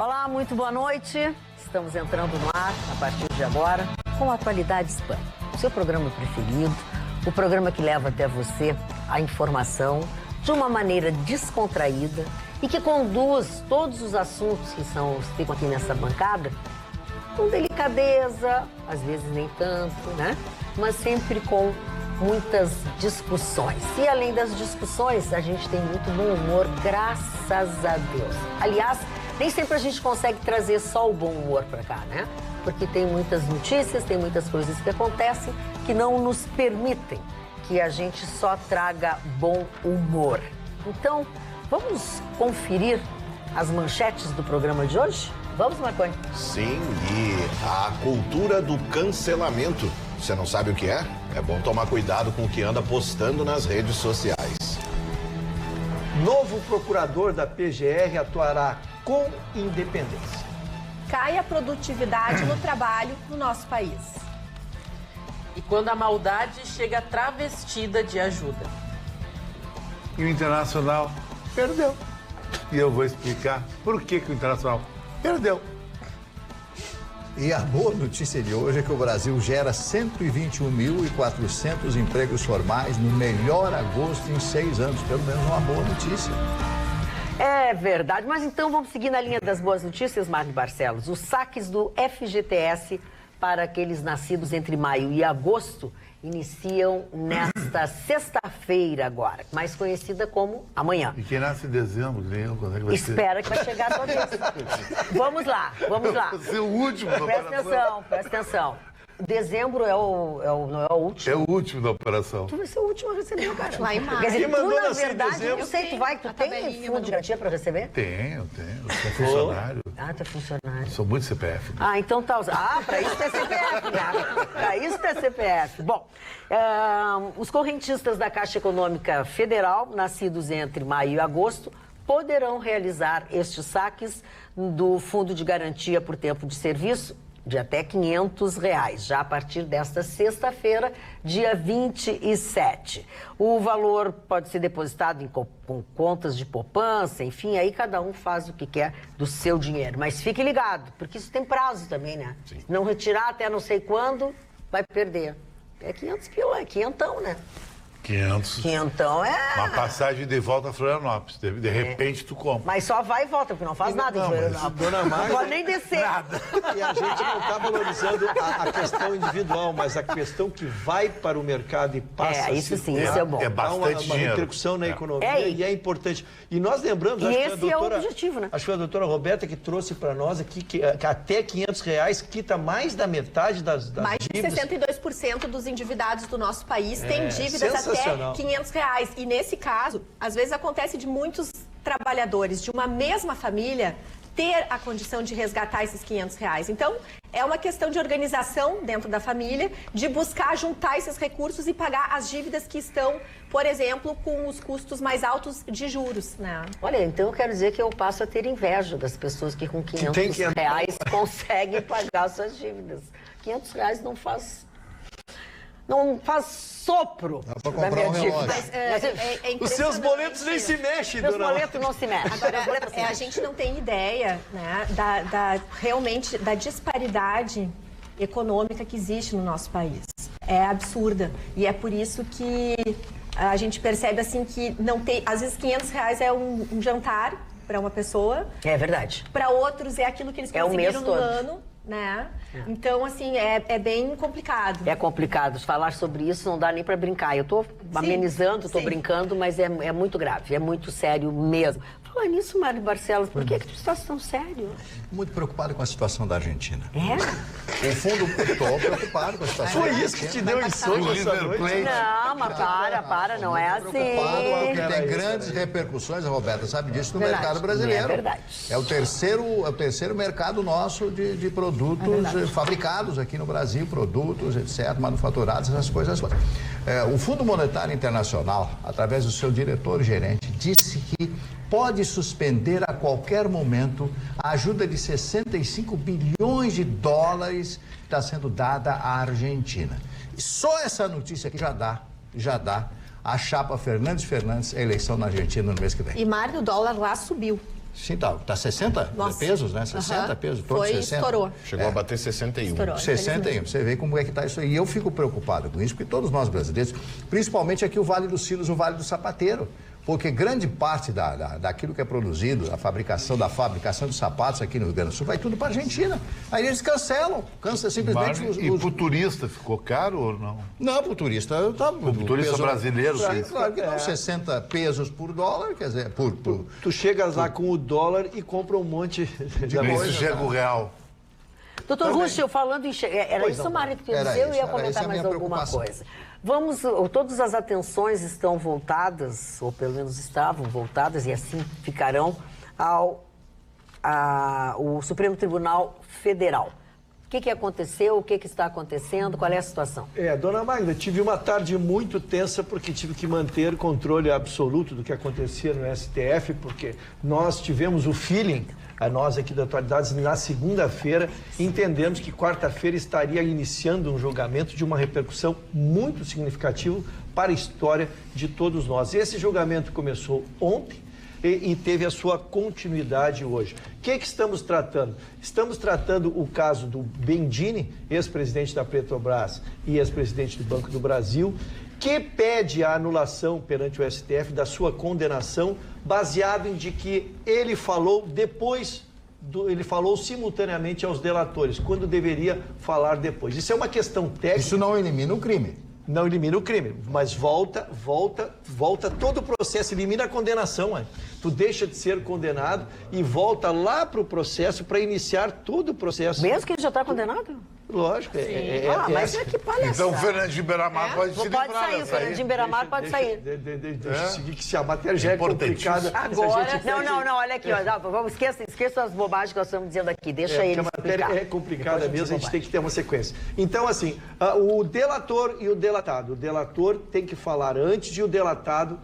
Olá, muito boa noite. Estamos entrando no ar, a partir de agora, com a Atualidade Hispânica, o seu programa preferido, o programa que leva até você a informação de uma maneira descontraída e que conduz todos os assuntos que ficam aqui nessa bancada com delicadeza, às vezes nem tanto, né? Mas sempre com muitas discussões. E além das discussões, a gente tem muito bom humor, graças a Deus. Aliás, nem sempre a gente consegue trazer só o bom humor para cá, né? Porque tem muitas notícias, tem muitas coisas que acontecem que não nos permitem que a gente só traga bom humor. Então, vamos conferir as manchetes do programa de hoje? Vamos, Marconi? Sim, e a cultura do cancelamento. Você não sabe o que é? É bom tomar cuidado com o que anda postando nas redes sociais. Novo procurador da PGR atuará com independência. Cai a produtividade no trabalho no nosso país. E quando a maldade chega travestida de ajuda. E o Internacional perdeu. E eu vou explicar por que o Internacional perdeu. E a boa notícia de hoje é que o Brasil gera 121.400 empregos formais no melhor agosto em 6 anos. Pelo menos uma boa notícia. É verdade, mas então vamos seguir na linha das boas notícias, Mário Barcelos. Os saques do FGTS para aqueles nascidos entre maio e agosto iniciam nesta sexta-feira agora, mais conhecida como amanhã. E quem nasce em dezembro, quando é que vai Espera que vai chegar a todos. Vamos lá, vamos lá. Vai ser o último da operação. Presta atenção. Dezembro não é o último. É o último da operação. Tu vai ser o último a receber, cara. Lá em maio. Quer dizer, Quem mandou tu, na nascer em verdade, dezembro? eu sei, tu tem fundo de garantia para receber? Tenho. Eu sou funcionário. Ah, tu é funcionário. Eu sou muito CPF. Ah, então tá. Ah, para isso é CPF, cara. Para isso é CPF. Bom, os correntistas da Caixa Econômica Federal, nascidos entre maio e agosto, poderão realizar estes saques do Fundo de Garantia por Tempo de Serviço de até R$500, já a partir desta sexta-feira, dia 27. O valor pode ser depositado com contas de poupança, enfim, aí cada um faz o que quer do seu dinheiro. Mas fique ligado, porque isso tem prazo também, né? Sim. Não retirar até não sei quando, vai perder. É 500 pila, é quinhentão, né? 500. Quinhentão Uma passagem de volta a Florianópolis. De repente tu compra. Mas só vai e volta, porque não faz nada em Florianópolis. Dona Não Magda, pode nem descer. e a gente não está valorizando a questão individual, mas a questão que vai para o mercado e passa Isso a sim, circular. isso é bom. É Há bastante uma dinheiro. repercussão na economia É, e é importante. E nós lembramos, E acho que esse é o objetivo, né? Acho que foi a doutora Roberta que trouxe para nós aqui que até R$500 quita mais da metade das Mais de dívidas. 62% dos endividados do nosso país têm dívidas até sensacional. R$500. E nesse caso, às vezes acontece de muitos trabalhadores de uma mesma família ter a condição de resgatar esses R$500. Então, é uma questão de organização dentro da família, de buscar juntar esses recursos e pagar as dívidas que estão, por exemplo, com os custos mais altos de juros, né? Olha, então eu quero dizer que eu passo a ter inveja das pessoas que com R$500 conseguem pagar suas dívidas. R$500 não faz sopro Dá pra da comprar minha um dívida. relógio. Mas é Os seus impressionante. boletos nem se mexem, Meus dona boletos não se mexem. Agora, a gente não tem ideia, né, realmente da disparidade econômica que existe no nosso país. É absurda. E é por isso que a gente percebe assim que não tem. Às vezes R$500 é um jantar para uma pessoa. É verdade. Para outros é aquilo que eles É o mês conseguiram no todo. ano, né? Então, assim, é bem complicado. É complicado. Falar sobre isso não dá nem para brincar. Eu tô amenizando, tô sim. brincando, mas é muito grave, é muito sério mesmo. Falar nisso, Mário Barcelos, por que tu estás tão sério? Muito preocupado com a situação da Argentina. É? No fundo, estou preocupado com a situação Foi da isso que te Argentina. deu insônia essa River noite? Plate. Não, mas para, não é assim. Preocupado porque tem Era isso, grandes repercussões, a Roberta sabe disso, no Verdade. mercado brasileiro. É verdade. É o terceiro mercado nosso de produtos fabricados aqui no Brasil, produtos, etc., manufaturados, essas coisas. O Fundo Monetário Internacional, através do seu diretor-gerente, disse que pode suspender a qualquer momento a ajuda de 65 bilhões de dólares que está sendo dada à Argentina. E só essa notícia aqui já dá a chapa Fernandes a eleição na Argentina no mês que vem. E, Mário, o dólar lá subiu. Sim, tá 60 pesos, né? 60 pesos, todos 60. Estourou. Chegou a bater 61. Estourou. 61, você vê como é que está isso aí. E eu fico preocupado com isso, porque todos nós brasileiros, principalmente aqui o Vale dos Sinos, o Vale do Sapateiro, porque grande parte daquilo que é produzido, a fabricação de sapatos aqui no Rio Grande do Sul, vai tudo para a Argentina. Aí eles cancelam, simplesmente E pro turista ficou caro ou não? Não, pro turista... Pro turista brasileiro, sim. Claro que não, 60 pesos por dólar, quer dizer, Tu chegas lá com o dólar e compra um monte de Isso coisa. chega o real. Doutor Rússio, falando em... Era Pois isso, não. Mário, que tu ia Era dizer? Eu isso, ia era comentar essa a mais minha alguma preocupação. coisa. Todas as atenções estão voltadas, ou pelo menos estavam voltadas, e assim ficarão, ao Supremo Tribunal Federal. O que aconteceu? O que está acontecendo? Qual é a situação? Dona Magda, tive uma tarde muito tensa porque tive que manter controle absoluto do que acontecia no STF, porque nós tivemos o feeling, nós aqui da Atualidades, na segunda-feira, entendemos que quarta-feira estaria iniciando um julgamento de uma repercussão muito significativa para a história de todos nós. Esse julgamento começou ontem e teve a sua continuidade hoje. O que estamos tratando? Estamos tratando o caso do Bendini, ex-presidente da Petrobras e ex-presidente do Banco do Brasil, que pede a anulação perante o STF da sua condenação, baseado em de que ele falou ele falou simultaneamente aos delatores, quando deveria falar depois. Isso é uma questão técnica. Isso não elimina o crime. Não elimina o crime, mas volta todo o processo, elimina a condenação, mãe. Tu deixa de ser condenado e volta lá para o processo para iniciar todo o processo. Mesmo que ele já está condenado? Lógico. Mas é que palhaçada. Então o Fernandinho Beiramar pode se livrar Pode sair, o Fernandinho Beiramar pode sair. Deixa eu seguir que se a matéria já é complicada. Agora, não, olha aqui, vamos, esqueça as bobagens que nós estamos dizendo aqui, deixa ele explicar. A matéria é complicada mesmo, a gente tem que ter uma sequência. Então, assim, o delator e o delatado. O delator tem que falar antes e o delatado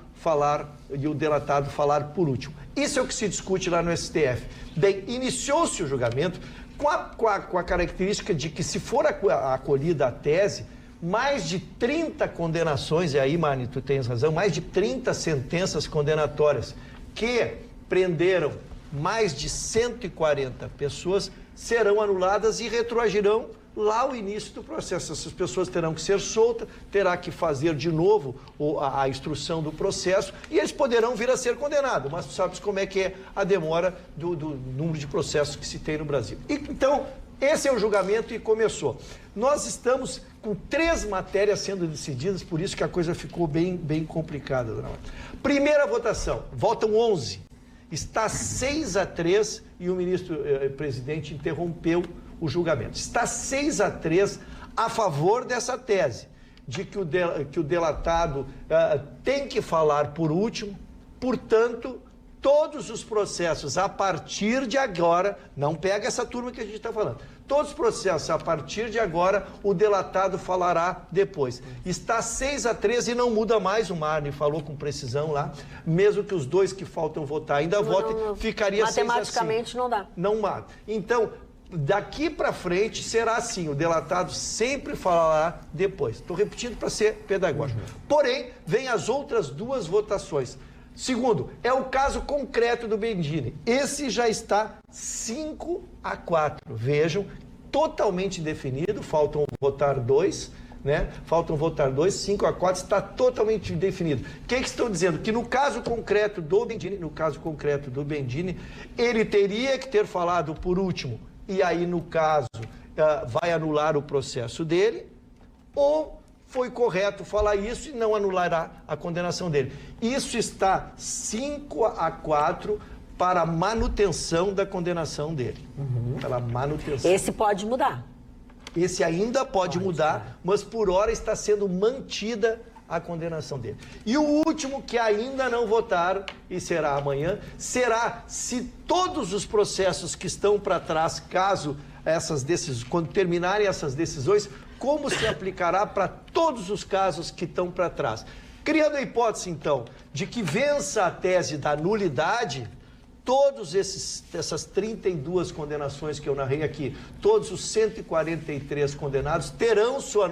falar por último. Isso é o que se discute lá no STF. Daí, iniciou-se o julgamento com a característica de que, se for acolhida a tese, mais de 30 condenações, e aí, Mani, tu tens razão, mais de 30 sentenças condenatórias que prenderam mais de 140 pessoas serão anuladas e retroagirão lá o início do processo. Essas pessoas terão que ser soltas, terá que fazer de novo a instrução do processo e eles poderão vir a ser condenados. Mas tu sabes como é que é a demora do número de processos que se tem no Brasil. Então, esse é o julgamento e começou. Nós estamos com 3 matérias sendo decididas, por isso que a coisa ficou bem complicada, dona Marta. Primeira votação, votam 11. Está 6-3 e o ministro-presidente interrompeu o julgamento. Está 6-3 a favor dessa tese, de que o delatado tem que falar por último, portanto, todos os processos a partir de agora, não pega essa turma que a gente está falando, todos os processos a partir de agora, o delatado falará depois. Está 6-3 e não muda mais, o Marne falou com precisão lá, mesmo que os 2 que faltam votar ainda votem, ficaria 6-5. Matematicamente não dá. Não mata. Então, daqui para frente será assim, o delatado sempre falará depois. Estou repetindo para ser pedagógico. Porém, vem as outras 2 votações. Segundo, é o caso concreto do Bendini. Esse já está 5-4. Vejam, totalmente definido, faltam votar 2, né? Faltam votar 2, 5-4, está totalmente definido. O que estão dizendo? Que no caso concreto do Bendini, ele teria que ter falado por último, e aí, no caso, vai anular o processo dele, ou foi correto falar isso e não anulará a condenação dele. Isso está 5-4 para a manutenção da condenação dele. Pela manutenção. Esse pode mudar. Esse ainda pode mudar, mas por hora está sendo mantida a condenação dele. E o último, que ainda não votaram, e será amanhã, será se todos os processos que estão para trás, caso essas decisões, quando terminarem essas decisões, como se aplicará para todos os casos que estão para trás. Criando a hipótese, então, de que vença a tese da nulidade, todos essas 32 condenações que eu narrei aqui, todos os 143 condenados terão sua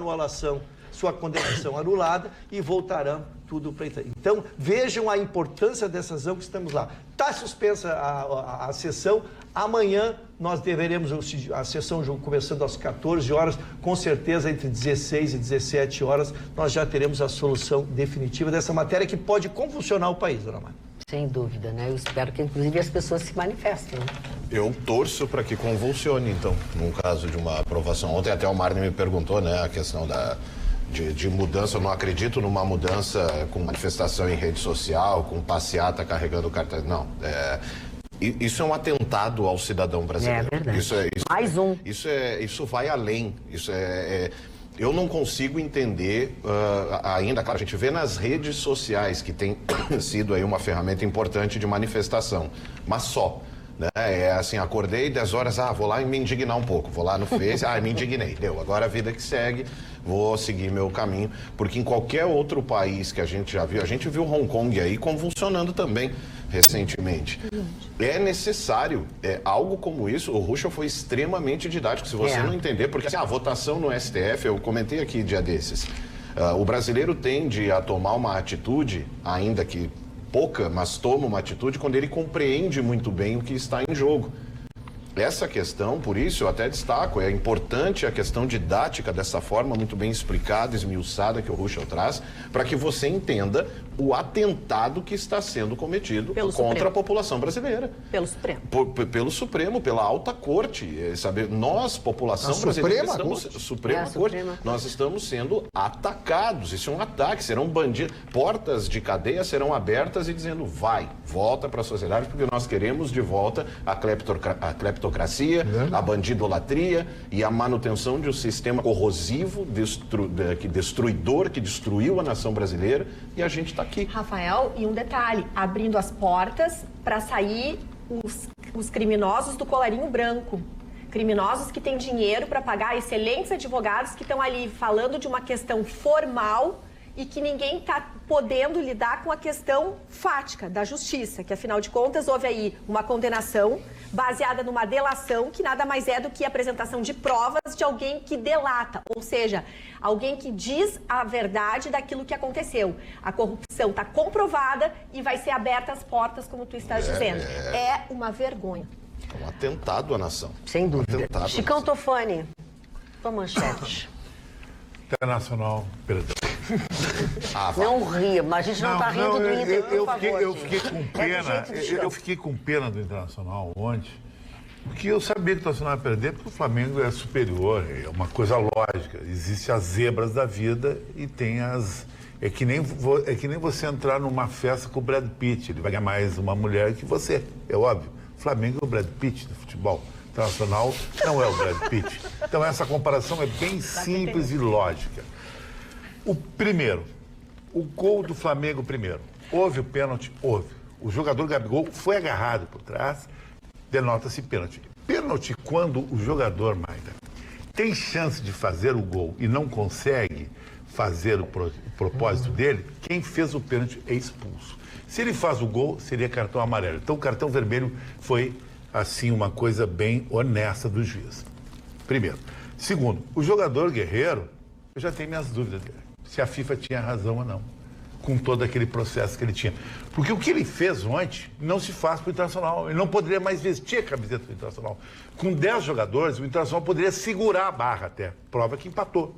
condenação anulada e voltarão tudo para entrar. Então, vejam a importância dessa ação que estamos lá. Está suspensa a sessão. Amanhã nós deveremos, a sessão começando às 14 horas, com certeza entre 16 e 17 horas, nós já teremos a solução definitiva dessa matéria que pode convulsionar o país, dona Mari. Sem dúvida, né? Eu espero que, inclusive, as pessoas se manifestem. Né? Eu torço para que convulsione, então, num caso de uma aprovação. Ontem até o Marne me perguntou, né, a questão de mudança. Eu não acredito numa mudança com manifestação em rede social, com passeata carregando cartaz. Não, isso é um atentado ao cidadão brasileiro. É verdade. Mais um. Isso vai além. Eu não consigo entender ainda, claro, a gente vê nas redes sociais que tem sido aí uma ferramenta importante de manifestação, mas só. Né? É assim, acordei 10 horas, vou lá e me indignar um pouco, vou lá no Face, me indignei, deu, agora a vida que segue, vou seguir meu caminho, porque em qualquer outro país que a gente já viu, a gente viu Hong Kong aí convulsionando também recentemente. É necessário, algo como isso. O Ruschel foi extremamente didático, se você não entender, porque a votação no STF, eu comentei aqui dia desses, o brasileiro tende a tomar uma atitude, ainda que pouca, mas toma uma atitude quando ele compreende muito bem o que está em jogo. Essa questão, por isso, eu até destaco, é importante a questão didática dessa forma muito bem explicada, esmiuçada que o Ruschel traz, para que você entenda o atentado que está sendo cometido contra a população brasileira. Pelo Supremo. Pelo Supremo, pela alta corte. Sabe? Nós, população brasileira, nós estamos sendo atacados. Isso é um ataque, serão bandidos. Portas de cadeia serão abertas e dizendo, volta para a sociedade, porque nós queremos de volta a cleptocracia, a bandidolatria e a manutenção de um sistema corrosivo, destruidor, que destruiu a nação brasileira, e a gente está aqui. Rafael, e um detalhe, abrindo as portas para sair os criminosos do colarinho branco. Criminosos que têm dinheiro para pagar excelentes advogados que estão ali falando de uma questão formal e que ninguém está podendo lidar com a questão fática da justiça, que afinal de contas houve aí uma condenação baseada numa delação, que nada mais é do que a apresentação de provas de alguém que delata, ou seja, alguém que diz a verdade daquilo que aconteceu. A corrupção está comprovada e vai ser aberta as portas, como tu estás dizendo. É uma vergonha. É um atentado à nação. Sem dúvida. Chicão Tofani, tua manchete. Internacional, perdão. Não ria, mas a gente não está rindo do Inter, por favor. Eu fiquei com pena do Internacional ontem, porque eu sabia que o Internacional ia perder, porque o Flamengo é superior, é uma coisa lógica. Existem as zebras da vida e tem as... É que nem você entrar numa festa com o Brad Pitt, ele vai ganhar mais uma mulher que você, é óbvio. O Flamengo é o Brad Pitt do futebol. Internacional não é o Brad Pitt. Então essa comparação é bem simples e lógica. O gol do Flamengo primeiro. Houve o pênalti? Houve. O jogador Gabigol foi agarrado por trás, denota-se pênalti. Pênalti quando o jogador, Maida, tem chance de fazer o gol e não consegue fazer o propósito dele, quem fez o pênalti é expulso. Se ele faz o gol, seria cartão amarelo. Então o cartão vermelho foi, assim, uma coisa bem honesta do juiz. Primeiro. Segundo, o jogador Guerreiro, eu já tenho minhas dúvidas dele, se a FIFA tinha razão ou não, com todo aquele processo que ele tinha. Porque o que ele fez ontem não se faz para o Internacional. Ele não poderia mais vestir a camiseta do Internacional. Com 10 jogadores, o Internacional poderia segurar a barra até. Prova que empatou.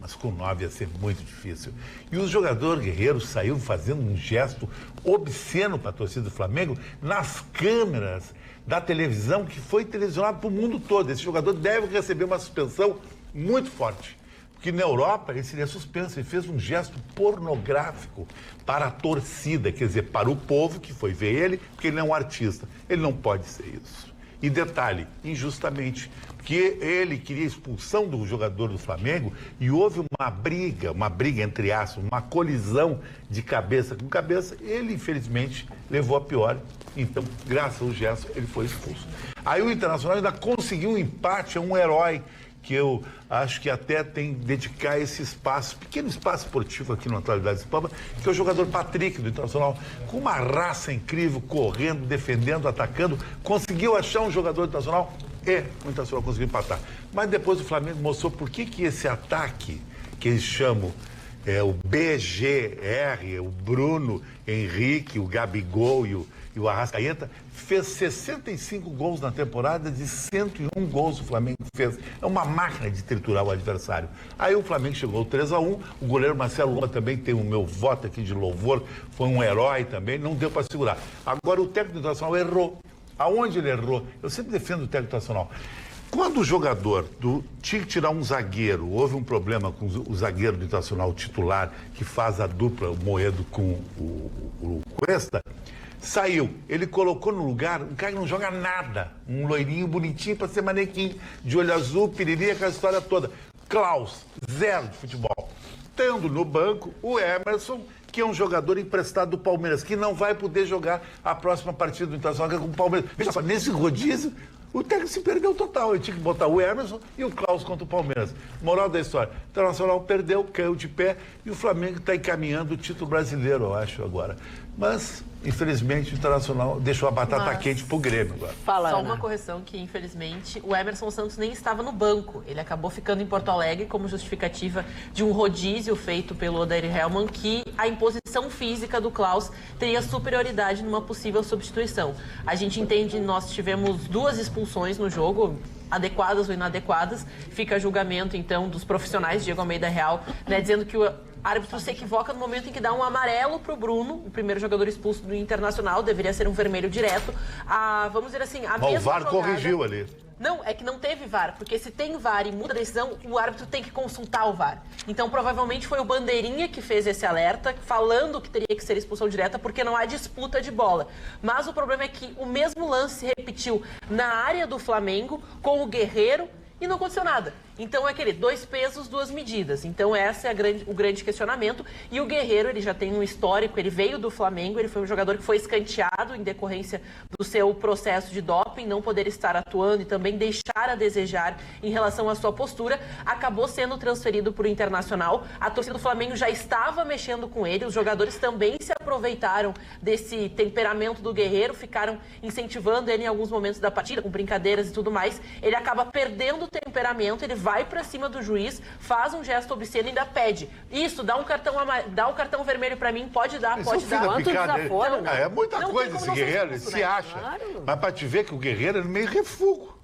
Mas com 9 ia ser muito difícil. E o jogador Guerreiro saiu fazendo um gesto obsceno para a torcida do Flamengo nas câmeras da televisão, que foi televisionado para o mundo todo. Esse jogador deve receber uma suspensão muito forte. Porque na Europa ele seria suspenso. Ele fez um gesto pornográfico para a torcida, quer dizer, para o povo que foi ver ele, porque ele não é um artista. Ele não pode ser isso. E detalhe, injustamente, porque ele queria a expulsão do jogador do Flamengo e houve uma briga entre aspas, uma colisão de cabeça com cabeça, ele infelizmente levou a pior. Então, graças ao gesto, ele foi expulso. Aí o Internacional ainda conseguiu um empate, é um herói que eu acho que até tem que dedicar esse espaço, pequeno espaço esportivo aqui no Atualidades Pampa, que é o jogador Patrick do Internacional, com uma raça incrível, correndo, defendendo, atacando, conseguiu achar um jogador do Internacional e o Internacional conseguiu empatar. Mas depois o Flamengo mostrou por que esse ataque, que eles chamam o BGR, o Bruno Henrique, o Gabigol e o Arrascaeta, fez 65 gols na temporada, de 101 gols o Flamengo fez. É uma máquina de triturar o adversário. Aí o Flamengo chegou ao 3-1, o goleiro Marcelo Lomba também tem o meu voto aqui de louvor, foi um herói também, não deu para segurar. Agora o técnico do Internacional errou. Aonde ele errou? Eu sempre defendo o técnico nacional. Quando o jogador tinha que tirar um zagueiro, houve um problema com o zagueiro do Internacional titular, que faz a dupla, o Moedo com o Cuesta, saiu. Ele colocou no lugar um cara que não joga nada, um loirinho bonitinho para ser manequim, de olho azul, piriri, aquela história toda. Klaus, zero de futebol. Tendo no banco o Emerson, que é um jogador emprestado do Palmeiras, que não vai poder jogar a próxima partida do Internacional com o Palmeiras. Veja só, nesse rodízio, o técnico se perdeu total. Ele tinha que botar o Emerson e o Klaus contra o Palmeiras. Moral da história, o Internacional perdeu, caiu de pé e o Flamengo está encaminhando o título brasileiro, eu acho, agora. Mas, infelizmente, o Internacional deixou a batata quente pro Grêmio agora. Só uma correção que, infelizmente, o Emerson Santos nem estava no banco. Ele acabou ficando em Porto Alegre como justificativa de um rodízio feito pelo Odair Hellmann, que a imposição física do Klaus teria superioridade numa possível substituição. A gente entende, nós tivemos 2 expulsões no jogo, adequadas ou inadequadas. Fica a julgamento, então, dos profissionais, Diego Almeida Real, né, dizendo que o árbitro se equivoca no momento em que dá um amarelo para o Bruno, o primeiro jogador expulso do Internacional, deveria ser um vermelho direto. Vamos dizer assim, a mesma o VAR jogada... corrigiu ali. Não, é que não teve VAR, porque se tem VAR e muda a decisão, o árbitro tem que consultar o VAR. Então, provavelmente foi o Bandeirinha que fez esse alerta, falando que teria que ser expulsão direta, porque não há disputa de bola. Mas o problema é que o mesmo lance se repetiu na área do Flamengo, com o Guerreiro, e não aconteceu nada. Então é aquele 2 pesos, 2 medidas. Então esse é o grande questionamento. E o Guerreiro, ele já tem um histórico, ele veio do Flamengo, ele foi um jogador que foi escanteado em decorrência do seu processo de doping, não poder estar atuando e também deixar a desejar em relação à sua postura. Acabou sendo transferido para o Internacional. A torcida do Flamengo já estava mexendo com ele, os jogadores também se aproveitaram desse temperamento do Guerreiro, ficaram incentivando ele em alguns momentos da partida, com brincadeiras e tudo mais. Ele acaba perdendo o temperamento, ele vai pra cima do juiz, faz um gesto obsceno e ainda pede. Isso, dá um cartão vermelho pra mim, pode dar, pode dar. Quanto desaforo, né? É muita coisa esse Guerreiro, ele se acha. Claro. Mas pra te ver que o Guerreiro é meio refugo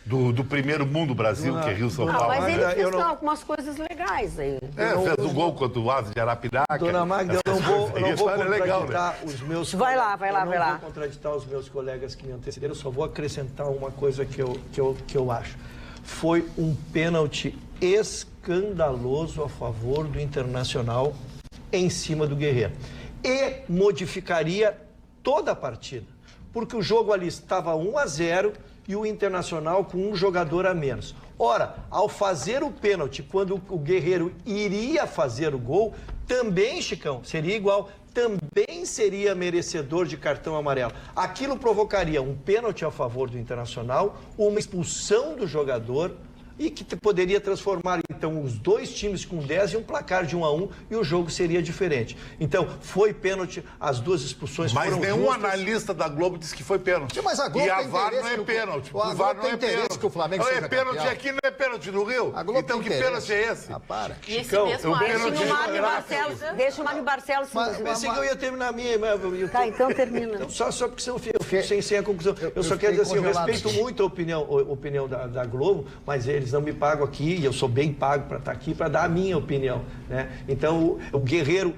do primeiro mundo Brasil, que é Rio São Paulo. Mas ele fez algumas coisas legais aí. Fez o gol contra o Asa de Arapiraca. Dona Magda, eu não vou contraditar os meus... Vai lá. Eu não vou contraditar os meus colegas que me antecederam, só vou acrescentar uma coisa que eu acho. Foi um pênalti escandaloso a favor do Internacional em cima do Guerreiro. E modificaria toda a partida, porque o jogo ali estava 1-0 e o Internacional com um jogador a menos. Ora, ao fazer o pênalti, quando o Guerreiro iria fazer o gol, também, Chicão, seria igual, também seria merecedor de cartão amarelo. Aquilo provocaria um pênalti a favor do Internacional, uma expulsão do jogador e que poderia transformar, então, os 2 times com 10 em um placar de 1-1 e o jogo seria diferente. Então, foi pênalti, as 2 expulsões foram justas. Mas nenhum analista da Globo disse que foi pênalti. Mas a Globo e a tem VAR interesse não é pênalti. A Globo tem interesse que o Flamengo seja é pênalti campeão. aqui, não é pênalti no Rio? A Globo Então tem que interesse. pênalti é esse? Para. E esse Chicão, mesmo Deixa o Mário Barcelos... Pensei que eu ia terminar a minha... Tá, então termina. Então, só porque eu fico sem a conclusão. Eu só quero dizer assim, eu respeito muito a opinião da Globo, mas eles não me pagam aqui, e eu sou bem pago para estar aqui, para dar a minha opinião, né? Então, o Guerreiro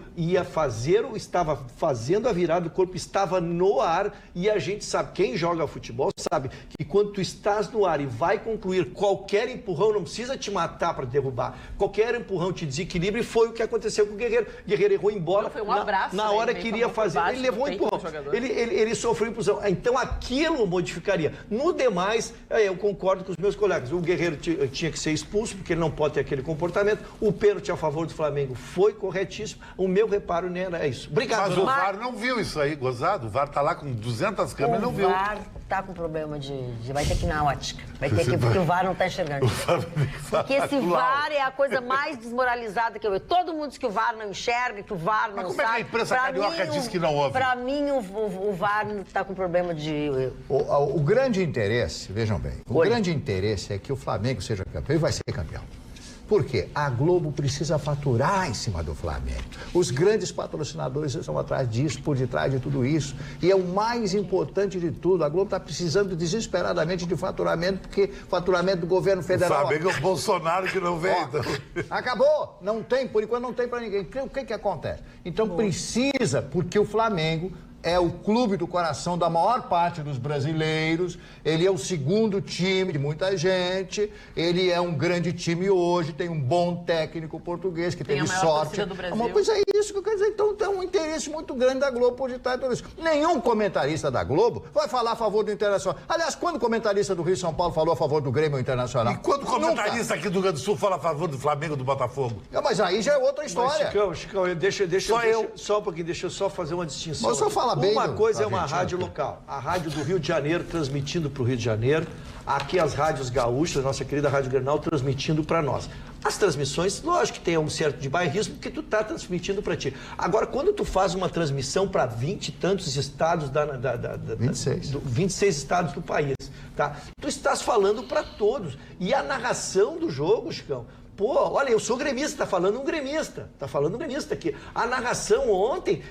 estava fazendo a virada, o corpo estava no ar, e a gente sabe, quem joga futebol sabe que quando tu estás no ar e vai concluir, qualquer empurrão não precisa te matar para derrubar, qualquer empurrão te desequilibra, e foi o que aconteceu com o Guerreiro. O Guerreiro errou em bola, foi um abraço, na hora que iria fazer, ele levou um empurrão, ele sofreu impulsão, então aquilo modificaria. No demais, eu concordo com os meus colegas, o Guerreiro tinha que ser expulso, porque ele não pode ter aquele comportamento, o pênalti a favor do Flamengo foi corretíssimo, o meu reparo era isso. Obrigado. Mas o VAR não viu isso aí, gozado, o VAR tá lá com 200 câmeras e não viu. O VAR tá com problema vai ter que ir na ótica, porque o VAR não tá enxergando. Porque esse VAR é a coisa mais desmoralizada que eu vejo. Todo mundo diz que o VAR não enxerga, que o VAR não sabe. Mas como é que a imprensa carioca diz que não ouve? Pra mim, o VAR tá com problema de... O grande interesse, vejam bem, grande interesse é que o Flamengo seja campeão e vai ser campeão. Por quê? A Globo precisa faturar em cima do Flamengo. Os grandes patrocinadores estão atrás disso, por detrás de tudo isso. E é o mais importante de tudo. A Globo está precisando desesperadamente de faturamento, porque faturamento do governo federal... O Flamengo é o Bolsonaro que não veio, então. Acabou! Não tem, por enquanto não tem para ninguém. O que acontece? Então precisa, porque o Flamengo é o clube do coração da maior parte dos brasileiros, ele é o segundo time de muita gente, ele é um grande time hoje, tem um bom técnico português que teve sorte. Do Brasil. Pois é isso que eu quero dizer, então tem um interesse muito grande da Globo por detrás de tudo isso. Nenhum comentarista da Globo vai falar a favor do Internacional. Aliás, quando o comentarista do Rio São Paulo falou a favor do Grêmio Internacional? E quando o comentarista aqui do Rio Grande do Sul fala a favor do Flamengo, do Botafogo? Mas aí já é outra história. Mas, Chicão, só um pouquinho, deixa eu só fazer uma distinção. Mas só fala bem uma coisa é uma gente, rádio local. A rádio do Rio de Janeiro transmitindo para o Rio de Janeiro. Aqui as rádios gaúchas, nossa querida Rádio Grenal, transmitindo para nós. As transmissões, lógico que tem um certo de bairrismo, porque tu tá transmitindo para ti. Agora, quando tu faz uma transmissão para 20 e tantos estados 26 estados do país, tá? Tu estás falando para todos. E a narração do jogo, Chicão, pô, olha, eu sou gremista, tá falando um gremista aqui. A narração ontem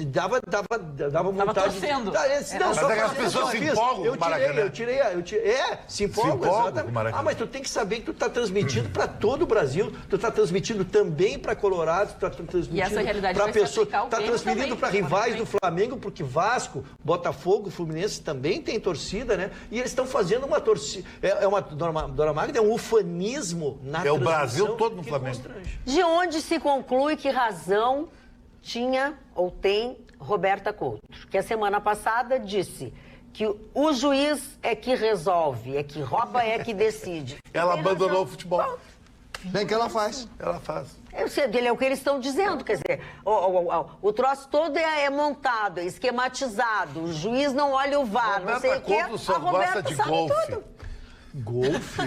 dava vontade... Tava torcendo. Mas é que as pessoas se empolgam com o Maracanã. Se empolgam com o Maracanã. mas tu tem que saber que tu tá transmitindo para todo o Brasil, tu tá transmitindo também para Colorado, tu tá transmitindo para pessoas, tá transmitindo para rivais do Flamengo, porque Vasco, Botafogo, Fluminense também tem torcida, né? E eles estão fazendo uma torcida, Dona Magda, é um ufanismo na transmissão. É o Brasil todo no Flamengo. Constrange. De onde se conclui que razão tinha ou tem Roberta Couto, que a semana passada disse que o juiz é que resolve, é que rouba, é que decide. Ela abandonou o futebol. Bem que ela faz. Ela faz. Eu sei, é o que eles estão dizendo, quer dizer, o troço todo é montado, é esquematizado, o juiz não olha o VAR, não sei o quê. Couto só a Roberta gosta de sabe golfe. tudo. Golfe?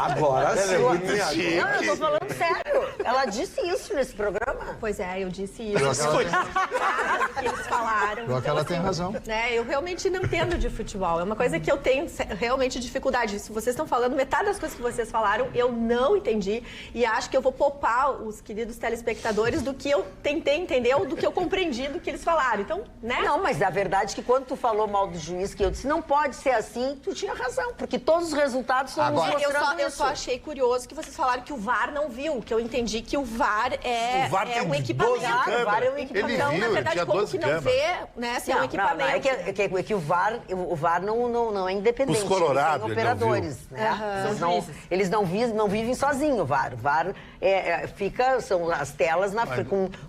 Agora sim. Não, eu tô falando sério. Ela disse isso nesse programa. Pois é, eu disse isso. Que eles falaram. Pior que ela tem razão. Né, eu realmente não entendo de futebol. É uma coisa que eu tenho realmente dificuldade. Se vocês estão falando, metade das coisas que vocês falaram, eu não entendi. E acho que eu vou poupar os queridos telespectadores do que eu tentei entender ou do que eu compreendi do que eles falaram. Então, né? Não, mas a verdade é que quando tu falou mal do juiz, que eu disse, não pode ser assim, tu tinha razão. Porque todos os resultados são nos mostrando eu só achei curioso que vocês falaram que o VAR não viu, que eu entendi que o VAR é um equipamento. O VAR é um equipamento. Ele viu, na verdade, tinha como 12 que não câmeras. vê, né, se é um equipamento. É que o VAR não é independente. Os Colorado, eles têm operadores, né? Eles não vivem sozinhos, o VAR. O VAR são as telas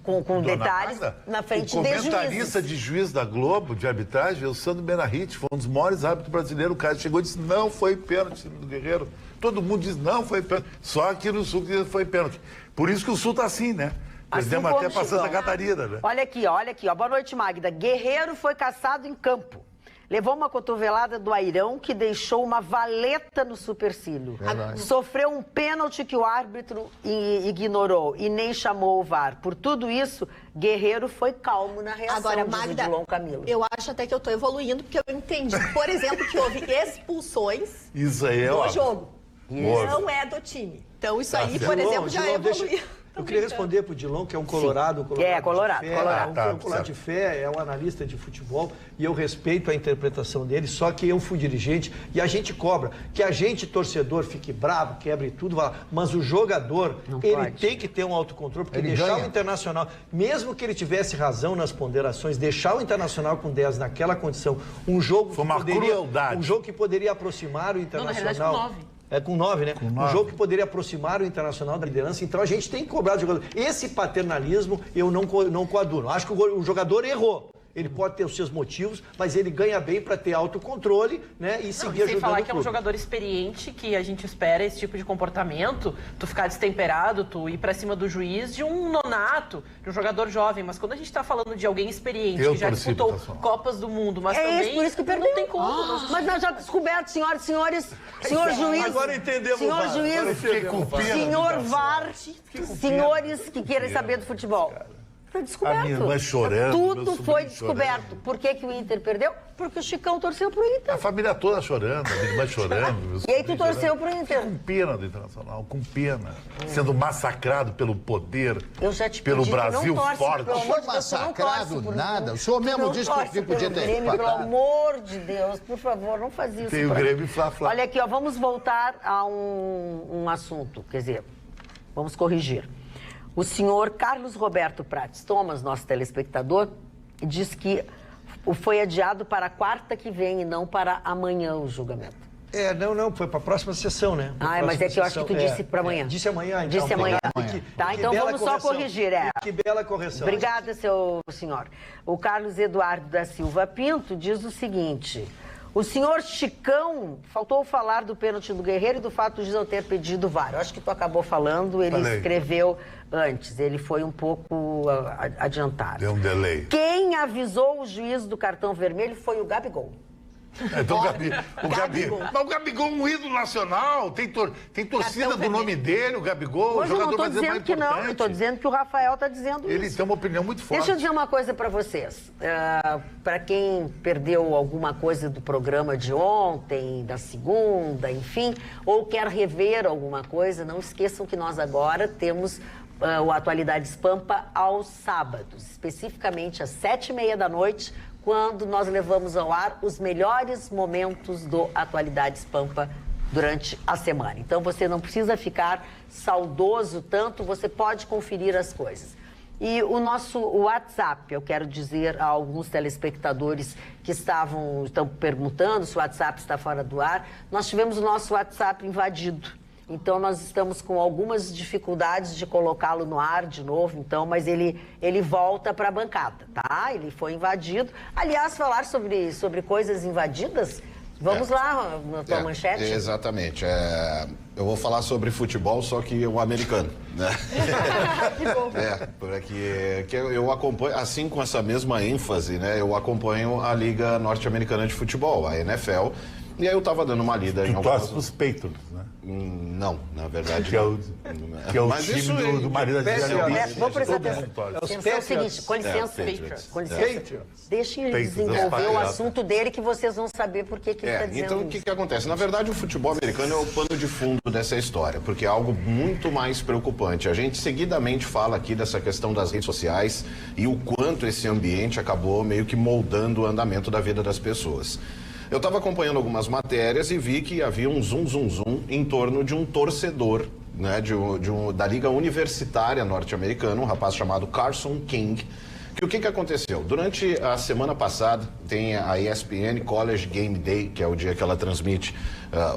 com detalhes na frente de juízes. O comentarista de juiz da Globo, de arbitragem, é o Sandro Benarrite, foi um dos maiores árbitros brasileiros. O cara chegou e disse, não foi pênalti do Guerreiro. Todo mundo diz, não foi pênalti. Só aqui no Sul que foi pênalti. Por isso que o Sul tá assim, né? Perdemos até pra Santa Catarina, né? Olha aqui, ó. Boa noite, Magda. Guerreiro foi caçado em campo. Levou uma cotovelada do Airão, que deixou uma valeta no supercílio. Sofreu um pênalti que o árbitro ignorou e nem chamou o VAR. Por tudo isso, Guerreiro foi calmo na reação. Agora, Magda, eu acho até que eu tô evoluindo, porque eu entendi, por exemplo, que houve expulsões isso aí no jogo. Não é do time. Então, isso aí, por exemplo, já evoluiu. Eu queria responder para o Dilon, que é um colorado. Colorado. Um colorado de fé, é um analista de futebol, e eu respeito a interpretação dele, só que eu fui dirigente e a gente cobra. Que a gente, torcedor, fique bravo, quebre tudo, mas o jogador, tem que ter um autocontrole, porque deixar o Internacional, mesmo que ele tivesse razão nas ponderações, deixar o Internacional com 10 naquela condição, um jogo foi uma crueldade. Um jogo que poderia aproximar o Internacional. Não, na verdade, com 9. Com 9, né? Um jogo que poderia aproximar o Internacional da liderança. Então a gente tem que cobrar do jogador. Esse paternalismo eu não coaduno. Acho que o jogador errou. Ele pode ter os seus motivos, mas ele ganha bem para ter autocontrole, né? E seguir ajudando o clube. Sem falar que é um jogador experiente, que a gente espera esse tipo de comportamento, tu ficar destemperado, tu ir para cima do juiz de um nonato, de um jogador jovem. Mas quando a gente tá falando de alguém experiente, que já disputou Copas do Mundo, mas também por isso que perdeu. Não tem como. Mas nós já descoberto, senhoras e senhores, senhor juiz, agora entendemos senhor juiz, senhor VAR, senhores que querem saber do futebol. Tá descoberto. A minha irmã chorando, meu Tudo sobrinho foi descoberto. chorando. Por que o Inter perdeu? Porque o Chicão torceu pro Inter. A família toda chorando, a minha irmã chorando. meu E aí tu sobrinho torceu chorando. pro Inter. Com pena do Internacional, com pena. Sendo massacrado pelo poder, Eu já te pelo pedi que Brasil não torce, forte. pelo Não amor foi de Deus, tu não massacrado, torce por- nada. O senhor mesmo não disse que o torce time podia pelo ter Grêmio, pelo empatado. amor de Deus, por favor, não faz isso. Tem o pra- Grêmio e Fla-Fla. Olha aqui, ó, vamos voltar a um assunto, quer dizer, vamos corrigir. O senhor Carlos Roberto Prates Thomas, nosso telespectador, diz que foi adiado para a quarta que vem e não para amanhã o julgamento. Não, foi para a próxima sessão, né? Ah, mas é que eu acho que tu disse para amanhã. Disse amanhã, então. Disse amanhã. Tá, Que então bela vamos só correção. corrigir, Que bela correção. Obrigada, seu senhor. O Carlos Eduardo da Silva Pinto diz o seguinte: o senhor Chicão faltou falar do pênalti do Guerreiro e do fato de não ter pedido VAR. Eu acho que tu acabou falando, ele Falei. escreveu antes, ele foi um pouco adiantado. Deu um delay. Quem avisou o juiz do cartão vermelho foi o Gabigol. Então, Mas o Gabigol é um ídolo nacional, tem torcida do nome dele, o Gabigol, o Hoje eu não jogador estou mais dizendo que não, eu importante. estou dizendo que o Rafael está dizendo Ele isso. tem uma opinião muito forte. Deixa eu dizer uma coisa para vocês. Para quem perdeu alguma coisa do programa de ontem, da segunda, enfim, ou quer rever alguma coisa, não esqueçam que nós agora temos o Atualidades Pampa aos sábados, especificamente às 7h30 da noite, quando nós levamos ao ar os melhores momentos do Atualidades Pampa durante a semana. Então você não precisa ficar saudoso tanto, você pode conferir as coisas. E o nosso WhatsApp, eu quero dizer a alguns telespectadores que estão perguntando se o WhatsApp está fora do ar, nós tivemos o nosso WhatsApp invadido. Então, nós estamos com algumas dificuldades de colocá-lo no ar de novo, então, mas ele volta para a bancada, tá? Ele foi invadido. Aliás, falar sobre coisas invadidas, vamos lá na tua manchete. Exatamente. Eu vou falar sobre futebol, só que o americano, né? Que bom. Porque eu acompanho, assim com essa mesma ênfase, né? Eu acompanho a Liga Norte-Americana de Futebol, a NFL, e aí eu tava dando uma lida em Tu torce algumas... pros Patriots, né? Não, na verdade Que é o, que é o Mas time isso do marido da Patriots. Vamos prestar Todo atenção. mundo torce. Atenção, é o seguinte, com licença, Patriots. com licença. Patriots. Deixem ele Patriots, desenvolver o Patriots. assunto dele que vocês vão saber por que ele está dizendo então o isso. que acontece? Na verdade, o futebol americano é o pano de fundo dessa história, porque é algo muito mais preocupante. A gente seguidamente fala aqui dessa questão das redes sociais e o quanto esse ambiente acabou meio que moldando o andamento da vida das pessoas. Eu estava acompanhando algumas matérias e vi que havia um zoom em torno de um torcedor, né, da Liga Universitária Norte-Americana, um rapaz chamado Carson King. Que o que aconteceu? Durante a semana passada, tem a ESPN College Game Day, que é o dia que ela transmite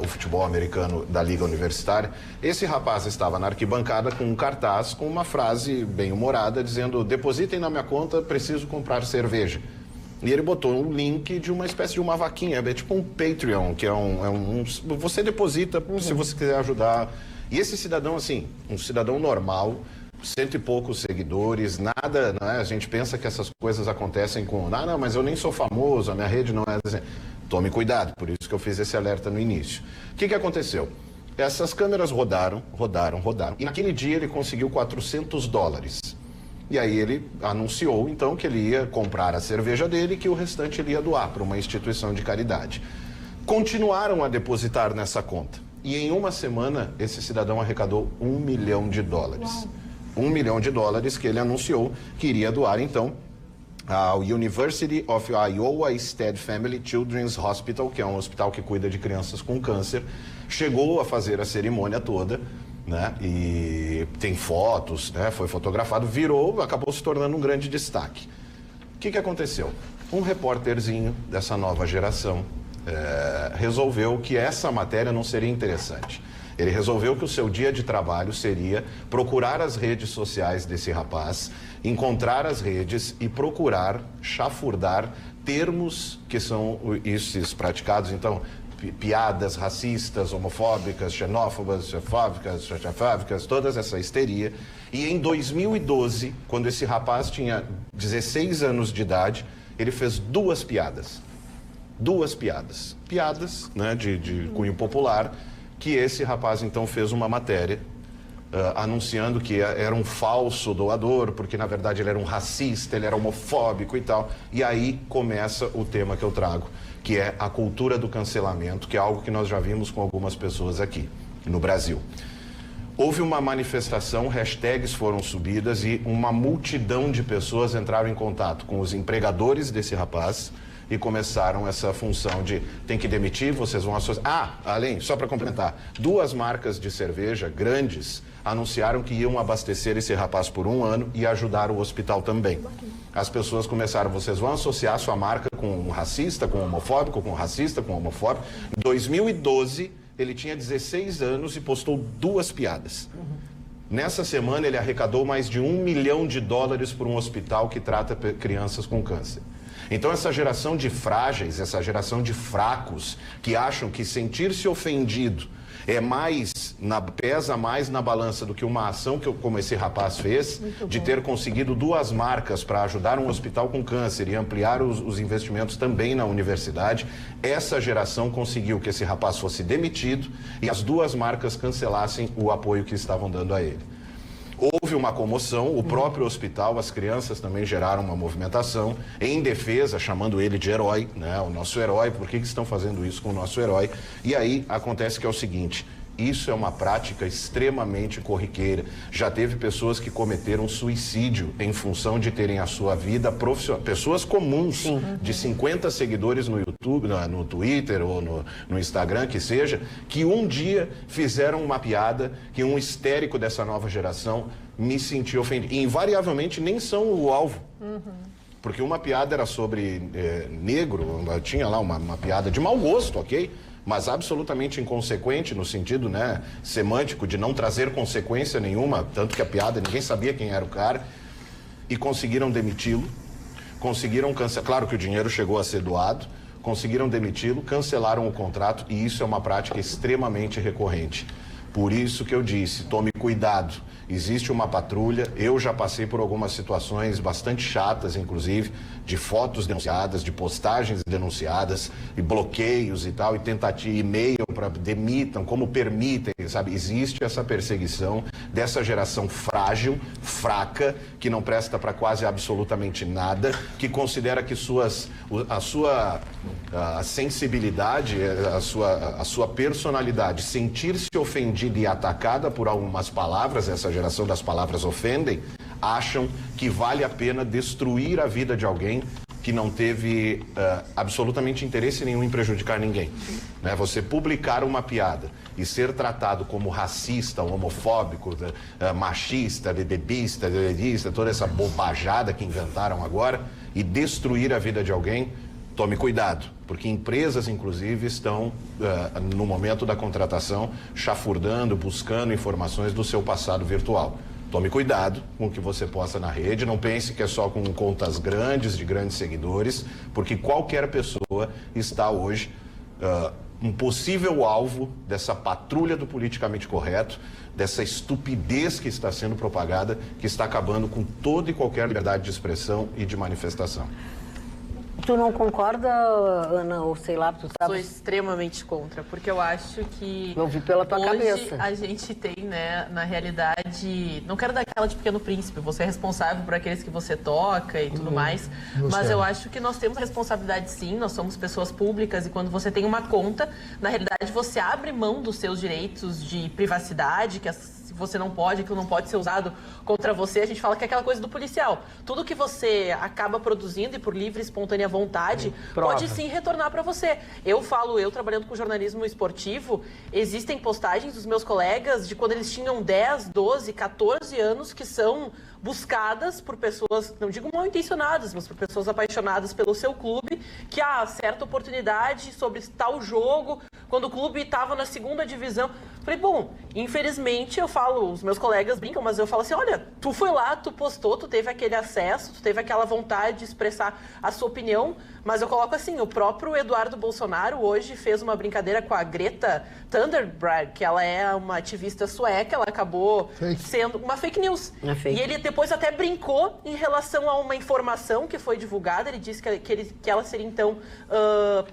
o futebol americano da Liga Universitária. Esse rapaz estava na arquibancada com um cartaz com uma frase bem humorada, dizendo: depositem na minha conta, preciso comprar cerveja. E ele botou um link de uma espécie de uma vaquinha, é tipo um Patreon, que você deposita se você quiser ajudar. E esse cidadão, assim, um cidadão normal, 100 e poucos seguidores, nada, né? A gente pensa que essas coisas acontecem com, não, mas eu nem sou famoso, a minha rede não é assim. Tome cuidado, por isso que eu fiz esse alerta no início. O que aconteceu? Essas câmeras rodaram, e naquele dia ele conseguiu $400. E aí ele anunciou, então, que ele ia comprar a cerveja dele e que o restante ele ia doar para uma instituição de caridade. Continuaram a depositar nessa conta. E em uma semana, esse cidadão arrecadou $1 milhão. $1 milhão que ele anunciou que iria doar, então, ao University of Iowa Stead Family Children's Hospital, que é um hospital que cuida de crianças com câncer. Chegou a fazer a cerimônia toda, né? E tem fotos, né? Foi fotografado, acabou se tornando um grande destaque. O que aconteceu? Um repórterzinho dessa nova geração resolveu que essa matéria não seria interessante. Ele resolveu que o seu dia de trabalho seria procurar as redes sociais desse rapaz, encontrar as redes e procurar chafurdar termos que são esses praticados, então, piadas racistas, homofóbicas, xenófobas, toda essa histeria. E em 2012, quando esse rapaz tinha 16 anos de idade, ele fez duas piadas, né, de cunho popular, que esse rapaz então fez uma matéria anunciando que era um falso doador, porque na verdade ele era um racista, ele era homofóbico e tal. E aí começa o tema que eu trago, que é a cultura do cancelamento, que é algo que nós já vimos com algumas pessoas aqui no Brasil. Houve uma manifestação, hashtags foram subidas e uma multidão de pessoas entraram em contato com os empregadores desse rapaz e começaram essa função de tem que demitir, vocês vão associar. Além, só para complementar, 2 marcas de cerveja grandes anunciaram que iam abastecer esse rapaz por 1 ano e ajudar o hospital também. As pessoas começaram, vocês vão associar sua marca com um racista, com um homofóbico, com um racista, com um homofóbico. Em 2012, ele tinha 16 anos e postou 2 piadas. Nessa semana, ele arrecadou mais de $1 milhão por um hospital que trata crianças com câncer. Então, essa geração de frágeis, essa geração de fracos, que acham que sentir-se ofendido pesa mais na balança do que uma ação como esse rapaz fez, de ter conseguido 2 marcas para ajudar um hospital com câncer e ampliar os investimentos também na universidade. Essa geração conseguiu que esse rapaz fosse demitido e as 2 marcas cancelassem o apoio que estavam dando a ele. Houve uma comoção, o próprio hospital, as crianças também geraram uma movimentação em defesa, chamando ele de herói, né? O nosso herói, por que estão fazendo isso com o nosso herói? E aí acontece que é o seguinte, isso é uma prática extremamente corriqueira. Já teve pessoas que cometeram suicídio em função de terem a sua vida profissional. Pessoas comuns, de 50 seguidores no YouTube, no Twitter ou no Instagram, que seja, que um dia fizeram uma piada que um histérico dessa nova geração me sentiu ofendido. E invariavelmente nem são o alvo. Porque uma piada era sobre negro, tinha lá uma piada de mau gosto, ok? Mas absolutamente inconsequente no sentido, né, semântico, de não trazer consequência nenhuma, tanto que a piada, ninguém sabia quem era o cara, e conseguiram demiti-lo, conseguiram cancelar, claro que o dinheiro chegou a ser doado, conseguiram demiti-lo, cancelaram o contrato, e isso é uma prática extremamente recorrente. Por isso que eu disse, tome cuidado, existe uma patrulha, eu já passei por algumas situações bastante chatas, inclusive, de fotos denunciadas, de postagens denunciadas, e bloqueios e tal, e tentativa, e-mail para demitam, como permitem, sabe? Existe essa perseguição dessa geração frágil, fraca, que não presta para quase absolutamente nada, que considera que a sua sensibilidade, a sua personalidade, sentir-se ofendida e atacada por algumas palavras, essa geração das palavras ofendem, acham que vale a pena destruir a vida de alguém que não teve absolutamente interesse nenhum em prejudicar ninguém. Né? Você publicar uma piada e ser tratado como racista, homofóbico, machista, bebista, toda essa bobajada que inventaram agora, e destruir a vida de alguém, tome cuidado, porque empresas, inclusive, estão, no momento da contratação, chafurdando, buscando informações do seu passado virtual. Tome cuidado com o que você posta na rede, não pense que é só com contas grandes, de grandes seguidores, porque qualquer pessoa está hoje um possível alvo dessa patrulha do politicamente correto, dessa estupidez que está sendo propagada, que está acabando com toda e qualquer liberdade de expressão e de manifestação. Tu não concorda, Ana, ou sei lá, tu sabe? Sou extremamente contra, porque eu acho que eu vi pela tua hoje cabeça. A gente tem, né, na realidade, não quero dar aquela de Pequeno Príncipe, você é responsável por aqueles que você toca e tudo mais, mas eu acho que nós temos responsabilidade sim, nós somos pessoas públicas e quando você tem uma conta, na realidade você abre mão dos seus direitos de privacidade, que você não pode, aquilo não pode ser usado contra você, a gente fala que é aquela coisa do policial. Tudo que você acaba produzindo e por livre e espontânea vontade, pode sim retornar para você. Eu trabalhando com jornalismo esportivo, existem postagens dos meus colegas de quando eles tinham 10, 12, 14 anos que são buscadas por pessoas, não digo mal intencionadas, mas por pessoas apaixonadas pelo seu clube, que há certa oportunidade sobre tal jogo, quando o clube estava na segunda divisão. Falei, bom, infelizmente eu falo, os meus colegas brincam, mas eu falo assim, olha, tu foi lá, tu postou, tu teve aquele acesso, tu teve aquela vontade de expressar a sua opinião, mas eu coloco assim, o próprio Eduardo Bolsonaro hoje fez uma brincadeira com a Greta Thunberg, que ela é uma ativista sueca, ela acabou sendo uma fake news. E ele depois até brincou em relação a uma informação que foi divulgada, ele disse que ela seria então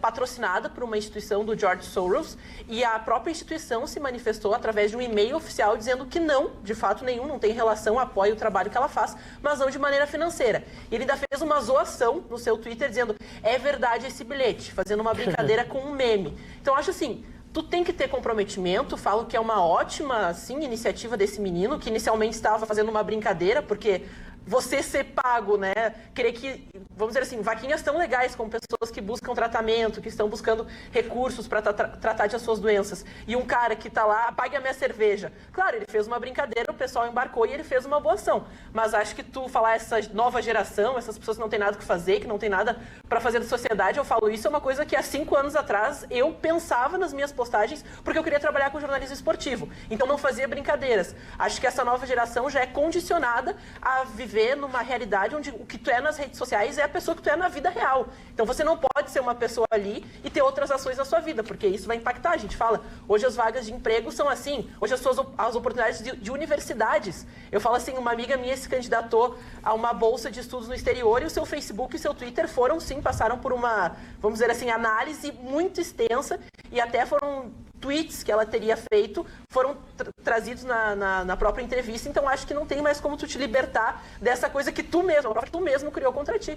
patrocinada por uma instituição do George Soros, e a própria instituição se manifestou manifestou através de um e-mail oficial dizendo que não, de fato nenhum, não tem relação, apoia o trabalho que ela faz, mas não de maneira financeira. E ele ainda fez uma zoação no seu Twitter dizendo, é verdade esse bilhete, fazendo uma brincadeira com um meme. Então, acho assim, tu tem que ter comprometimento, falo que é uma ótima, sim, iniciativa desse menino, que inicialmente estava fazendo uma brincadeira, porque você ser pago, né? Querer que, vamos dizer assim, vaquinhas tão legais como pessoas que buscam tratamento, que estão buscando recursos para tratar de suas doenças. E um cara que está lá, pague a minha cerveja. Claro, ele fez uma brincadeira, o pessoal embarcou e ele fez uma boa ação. Mas acho que tu falar essa nova geração, essas pessoas que não tem nada que fazer, que não tem nada para fazer da sociedade, eu falo isso, é uma coisa que há 5 anos atrás eu pensava nas minhas postagens porque eu queria trabalhar com jornalismo esportivo. Então não fazia brincadeiras. Acho que essa nova geração já é condicionada a viver numa realidade onde o que tu é nas redes sociais é a pessoa que tu é na vida real. Então você não pode ser uma pessoa ali e ter outras ações na sua vida, porque isso vai impactar. A gente fala, hoje as vagas de emprego são assim, hoje as oportunidades de universidades. Eu falo assim, uma amiga minha se candidatou a uma bolsa de estudos no exterior e o seu Facebook e o seu Twitter foram sim, passaram por uma, vamos dizer assim, análise muito extensa e até foram tweets que ela teria feito, foram trazidos na própria entrevista, então acho que não tem mais como tu te libertar dessa coisa que tu mesmo criou contra ti.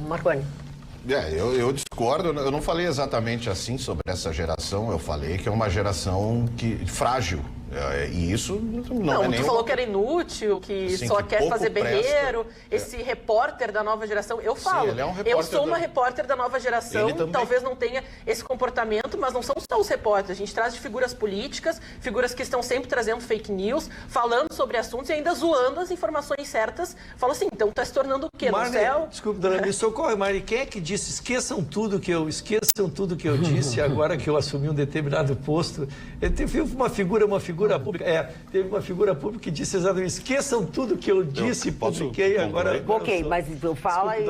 Marconi. Eu discordo, eu não falei exatamente assim sobre essa geração, eu falei que é uma geração frágil. E isso não é nem... Tu falou que era inútil, que assim, só quer fazer berreiro, esse repórter da nova geração. Eu falo, ele é um eu sou uma repórter da nova geração, talvez não tenha esse comportamento, mas não são só os repórteres. A gente traz de figuras políticas, figuras que estão sempre trazendo fake news, falando sobre assuntos e ainda zoando as informações certas. Falo assim, então tá se tornando o quê? Marne, no céu? Desculpa, dona, me socorre, Marne. Quem é que disse esqueçam tudo que eu disse agora que eu assumi um determinado posto? Teve uma figura pública, teve uma figura pública que disse exatamente, esqueçam tudo que eu disse, publiquei agora. Ok, mas eu falo e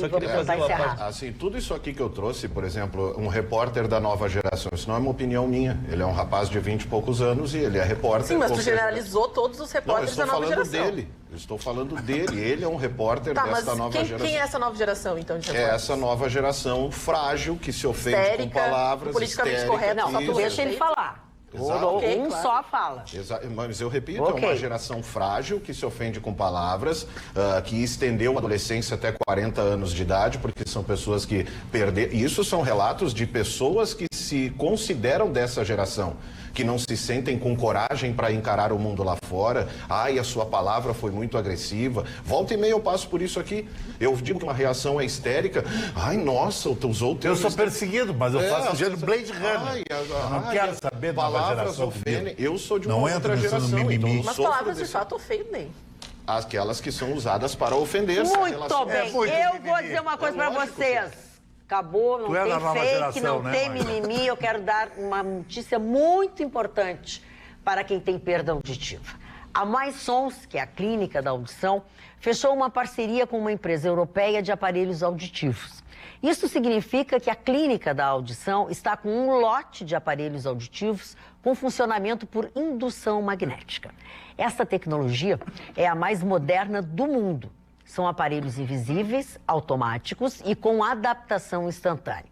vou tentar encerrar. Assim, tudo isso aqui que eu trouxe, por exemplo, um repórter da nova geração, isso não é uma opinião minha. Ele é um rapaz de 20 e poucos anos e ele é repórter. Sim, mas tu generalizou todos os repórteres da nova geração. Eu estou falando dele. Ele é um repórter dessa nova geração. Quem é essa nova geração, então? É essa nova geração frágil que se ofende histérica, com palavras, politicamente correta. Não, só tu deixa ele falar. Exato. Só fala. Mas eu repito, é uma geração frágil que se ofende com palavras, que estendeu a adolescência até 40 anos de idade, porque são pessoas que perderam... Isso são relatos de pessoas que se consideram dessa geração, que não se sentem com coragem para encarar o mundo lá fora. Ai, a sua palavra foi muito agressiva. Volta e meia eu passo por isso aqui. Eu digo que uma reação é histérica. Ai, nossa, tu usou o teu... Eu sou perseguido, mas eu faço de Blade Runner. Eu não quero saber da nova geração ofendem. Eu sou de uma outra geração. Então mas palavras de fato ofendem. Aquelas que são usadas para ofender. Muito bem. Eu vou dizer uma coisa para vocês. Acabou, não tem fake, não tem mimimi. Eu quero dar uma notícia muito importante para quem tem perda auditiva. A Mais Sons, que é a clínica da audição, fechou uma parceria com uma empresa europeia de aparelhos auditivos. Isso significa que a clínica da audição está com um lote de aparelhos auditivos com funcionamento por indução magnética. Essa tecnologia é a mais moderna do mundo. São aparelhos invisíveis, automáticos e com adaptação instantânea.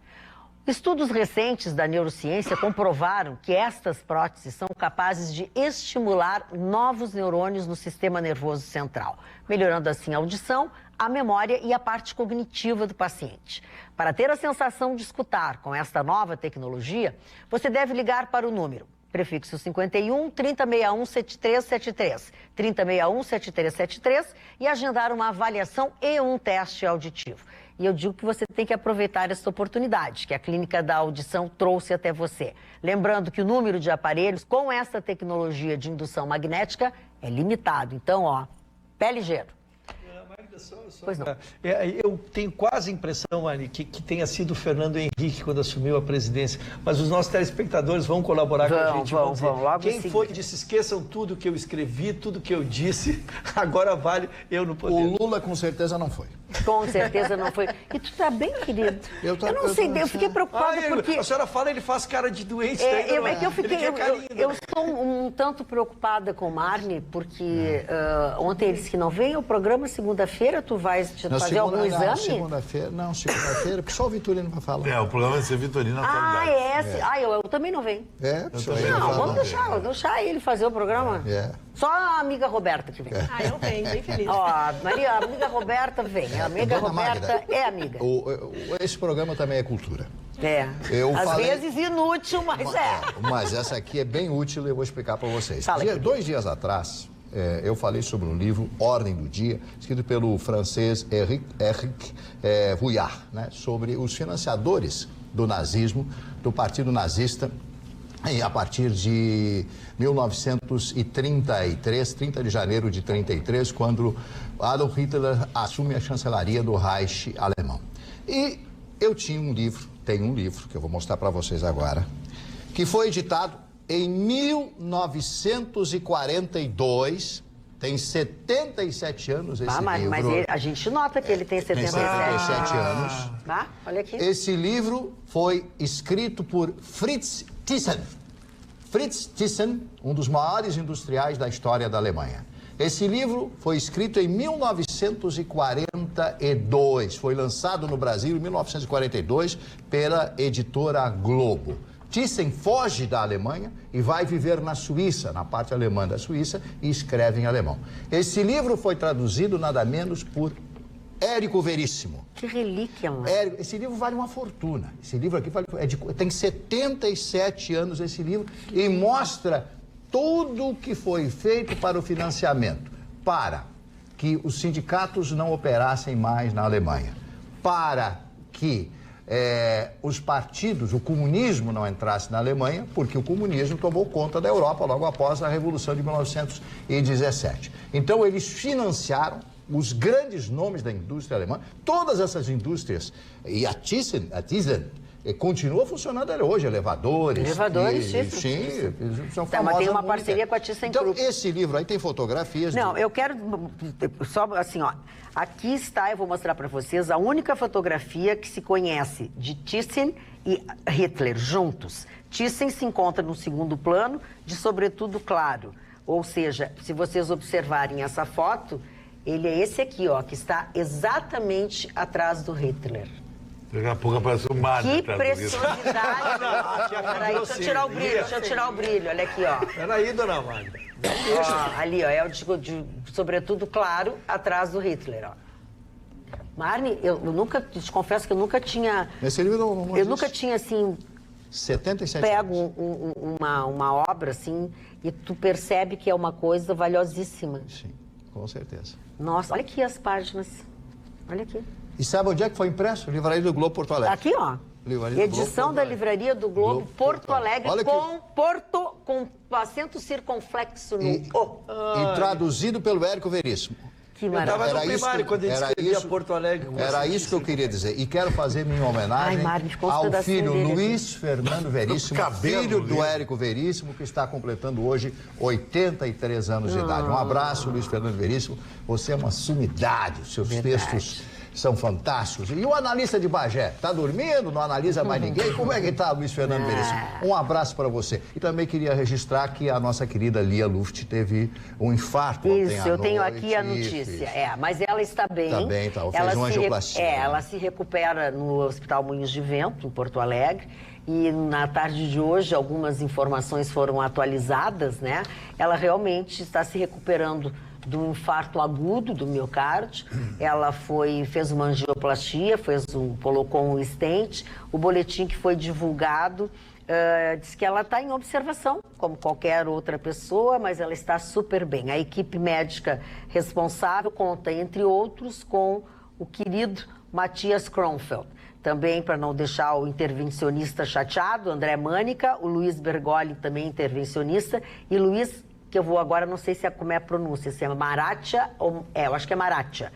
Estudos recentes da neurociência comprovaram que estas próteses são capazes de estimular novos neurônios no sistema nervoso central, melhorando assim a audição, a memória e a parte cognitiva do paciente. Para ter a sensação de escutar com esta nova tecnologia, você deve ligar para o número prefixo 51 3061 7373, 3061 7373 e agendar uma avaliação e um teste auditivo. E eu digo que você tem que aproveitar essa oportunidade que a Clínica da Audição trouxe até você. Lembrando que o número de aparelhos com essa tecnologia de indução magnética é limitado. Então, pé ligeiro. Pois não. Eu tenho quase a impressão, Mari, que tenha sido o Fernando Henrique quando assumiu a presidência. Mas os nossos telespectadores vão colaborar com a gente. Vão logo quem foi que disse, esqueçam tudo que eu escrevi, tudo que eu disse, agora vale eu no poder. O Lula com certeza não foi. Com certeza não foi. E tu tá bem, querido? Eu não sei, eu fiquei preocupada porque... A senhora fala, ele faz cara de doente. Eu estou um tanto preocupada com o Marne, porque ontem ele disse que não vem ao programa, segunda-feira tu vais fazer algum exame? Segunda-feira, porque só o Vitorino vai falar. O programa vai ser Vitorino na atualidade. Eu também não venho. Vamos deixar ele fazer o programa. Só a amiga Roberta que vem. Eu venho, bem feliz. Maria, a amiga Roberta vem. A amiga Roberta é amiga. Esse programa também é cultura. Às vezes inútil, mas Mas essa aqui é bem útil e eu vou explicar para vocês. 2 dias atrás, eu falei sobre um livro, Ordem do Dia, escrito pelo francês Eric Vuillard, né, sobre os financiadores do nazismo, do partido nazista, e a partir de 1933, 30 de janeiro de 33, quando Adolf Hitler assume a chancelaria do Reich alemão. E eu tenho um livro que eu vou mostrar para vocês agora, que foi editado em 1942, tem 77 anos esse livro. Mas a gente nota que ele tem 77 anos. Olha aqui. Esse livro foi escrito por Fritz Thyssen. Fritz Thyssen, um dos maiores industriais da história da Alemanha. Esse livro foi escrito em 1942, foi lançado no Brasil em 1942 pela editora Globo. Thyssen foge da Alemanha e vai viver na Suíça, na parte alemã da Suíça, e escreve em alemão. Esse livro foi traduzido nada menos por Érico Veríssimo. Que relíquia, mano. Esse livro vale uma fortuna. Esse livro aqui tem 77 anos esse livro e mostra tudo o que foi feito para o financiamento, para que os sindicatos não operassem mais na Alemanha, para que os partidos, o comunismo não entrasse na Alemanha, porque o comunismo tomou conta da Europa logo após a Revolução de 1917. Então, eles financiaram os grandes nomes da indústria alemã, todas essas indústrias, e a Thyssen continua funcionando hoje, elevadores. Sim, são famosas. Mas tem uma parceria com a Thyssen. Então, esse livro aí tem fotografias. Eu quero só assim, aqui está, eu vou mostrar para vocês a única fotografia que se conhece de Thyssen e Hitler juntos. Thyssen se encontra no segundo plano, de sobretudo claro. Ou seja, se vocês observarem essa foto, ele é esse aqui, que está exatamente atrás do Hitler. Daqui a pouco aparece o Marne. Que preciosidade. Peraí, deixa eu tirar o brilho, olha aqui, Peraí, dona Marne. Ali, é o de sobretudo claro, atrás do Hitler, Marne, eu nunca, te confesso que eu nunca tinha... Esse livro não eu nunca tinha, assim... 77 pego uma obra, assim, e tu percebe que é uma coisa valiosíssima. Sim, com certeza. Nossa, olha aqui as páginas. Olha aqui. E sabe onde é que foi impresso? Livraria do Globo, Porto Alegre. Aqui, Edição da Livraria do Globo, Porto Alegre, com acento circunflexo no E traduzido pelo Érico Veríssimo. Que maravilha. Eu estava no primário quando ele escrevia Porto Alegre. Era isso que eu queria dizer. E quero fazer minha homenagem ao filho Luiz Fernando Veríssimo, filho do Érico Veríssimo, que está completando hoje 83 anos de idade. Um abraço, Luiz Fernando Veríssimo. Você é uma sumidade. Os seus textos são fantásticos. E o analista de Bagé, tá dormindo? Não analisa mais ninguém? Como é que tá, Luiz Fernando Veríssimo? Um abraço para você. E também queria registrar que a nossa querida Lia Luft teve um infarto ontem à noite. Eu tenho aqui a notícia. Mas ela está bem. Está bem, fez uma angioplastia. Ela se recupera no Hospital Moinhos de Vento, em Porto Alegre. E na tarde de hoje, algumas informações foram atualizadas, né? Ela realmente está se recuperando do infarto agudo do miocárdio. Ela fez uma angioplastia, colocou um stent. O boletim que foi divulgado diz que ela está em observação, como qualquer outra pessoa, mas ela está super bem. A equipe médica responsável conta, entre outros, com o querido Matias Kronfeld. Também, para não deixar o intervencionista chateado, André Mânica, o Luiz Bergoli, também intervencionista, e Luiz, que eu vou agora, não sei como é a pronúncia, se é Maratia ou... eu acho que é Maratia.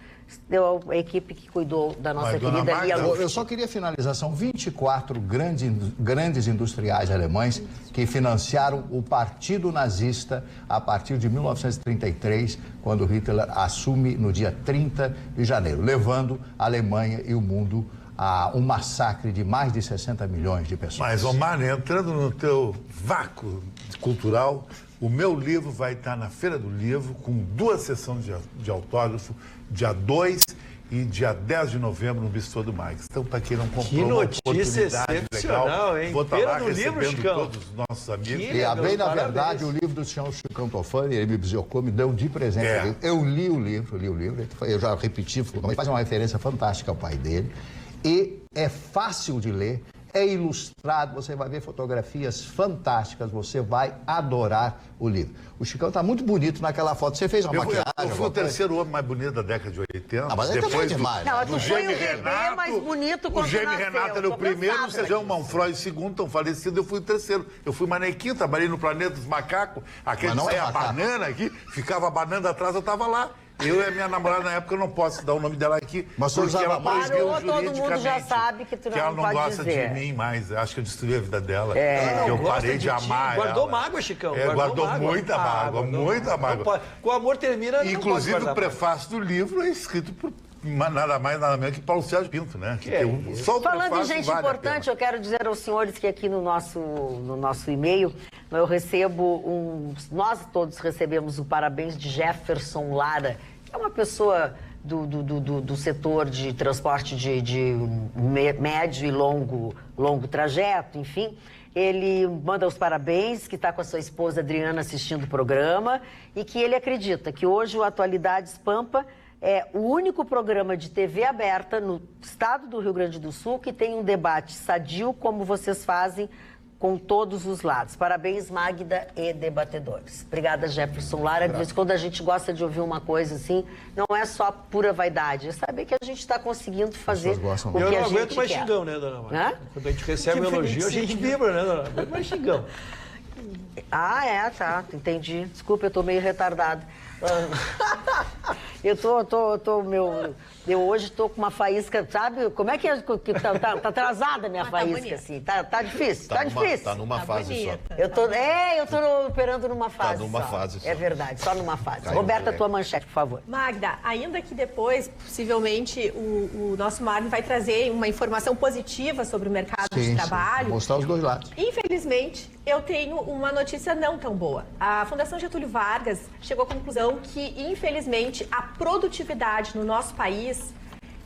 deu a equipe que cuidou da nossa querida Lia Luft. Eu só queria finalizar, são 24 grandes industriais alemães que financiaram o Partido Nazista a partir de 1933, quando Hitler assume no dia 30 de janeiro, levando a Alemanha e o mundo a um massacre de mais de 60 milhões de pessoas. Mas, Omar, entrando no teu vácuo cultural, o meu livro vai estar na Feira do Livro, com 2 sessões de autógrafo, dia 2 e dia 10 de novembro no Bistrô do Marx. Então, para quem não comprou, que notícia excepcional, legal, hein? vou estar Feira lá do recebendo livro, Chicão. todos os nossos amigos. E, bem na verdade, o livro do senhor Chicão Tofani, ele me biziocou, me deu de presente. Eu li o livro, eu já repeti, faz uma referência fantástica ao pai dele. E é fácil de ler, é ilustrado, você vai ver fotografias fantásticas, você vai adorar o livro. O Chicão está muito bonito naquela foto. Você fez uma maquiagem? Eu fui o terceiro homem mais bonito da década de 80. Mas depois é demais. Não, do Gêmeo Renato, mais bonito o quando Gêmeo nasceu. Renato era o primeiro, o Sérgio Manfroy o segundo, estão falecidos, eu fui o terceiro. Eu fui manequim, trabalhei no Planeta dos Macacos, aquele que saia a banana aqui, ficava a banana atrás, eu estava lá. Eu e a minha namorada, na época, eu não posso dar o nome dela aqui, mas porque ela proibiu todo mundo já sabe que tu não que ela não pode gosta dizer. de mim mais. Acho que eu destruí a vida dela. Eu parei de amar Guardou ela. mágoa, Chicão. Guardou muita mágoa, muita mágoa. Com o amor termina, inclusive, o prefácio do livro é escrito por nada mais, nada menos que Paulo Sérgio Pinto, né? Falando em gente importante, eu quero dizer aos senhores que aqui no nosso e-mail eu recebo nós todos recebemos o parabéns de Jefferson Lara, que é uma pessoa do setor de transporte de médio e longo trajeto, enfim. Ele manda os parabéns, que está com a sua esposa Adriana assistindo o programa e que ele acredita que hoje o Atualidades Pampa é o único programa de TV aberta no estado do Rio Grande do Sul que tem um debate sadio como vocês fazem com todos os lados. Parabéns, Magda e debatedores. Obrigada, Jefferson Lara. De vez em quando a gente gosta de ouvir uma coisa assim, não é só pura vaidade, é saber que a gente está conseguindo fazer o que a gente quer. Eu não aguento mais xingão, né, dona Magda? Quando a gente recebe um elogio, a gente vibra, né, dona? Não aguento mais xingão. Ah, tá, entendi. Desculpa, eu tô meio retardado. Eu hoje tô com uma faísca, sabe? Como é que tá atrasada a minha faísca, assim? Tá difícil, tá difícil. Tá numa fase só. Eu tô operando numa fase Tá numa fase só. É verdade, só numa fase. Caiu Roberta, tua manchete, por favor. Magda, ainda que depois, possivelmente, o nosso Marvin vai trazer uma informação positiva sobre o mercado de trabalho. Mostrar os dois lados. Infelizmente, eu tenho uma notícia não tão boa. A Fundação Getúlio Vargas chegou à conclusão que, infelizmente, a produtividade no nosso país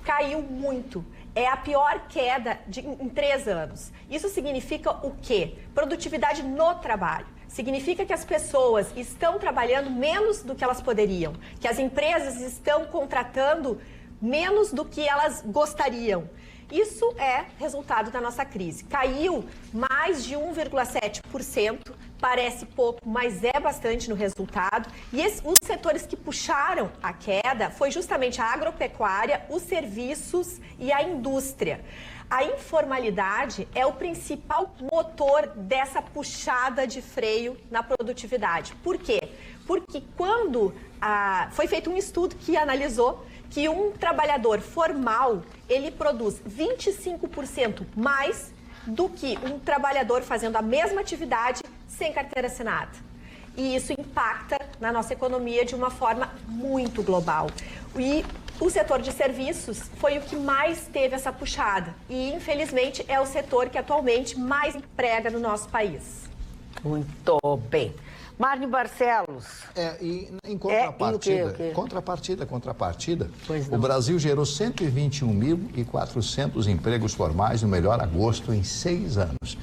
caiu muito. É a pior queda em 3 anos. Isso significa o quê? Produtividade no trabalho. Significa que as pessoas estão trabalhando menos do que elas poderiam, que as empresas estão contratando menos do que elas gostariam. Isso é resultado da nossa crise. Caiu mais de 1,7%, parece pouco, mas é bastante no resultado. E os setores que puxaram a queda foi justamente a agropecuária, os serviços e a indústria. A informalidade é o principal motor dessa puxada de freio na produtividade. Por quê? Porque quando foi feito um estudo que analisou que um trabalhador formal, ele produz 25% mais do que um trabalhador fazendo a mesma atividade sem carteira assinada. E isso impacta na nossa economia de uma forma muito global. E o setor de serviços foi o que mais teve essa puxada. E, infelizmente, é o setor que atualmente mais emprega no nosso país. Muito bem. Marne Barcelos. E em contrapartida, contrapartida, o Brasil gerou 121.400 empregos formais no melhor agosto em 6 anos.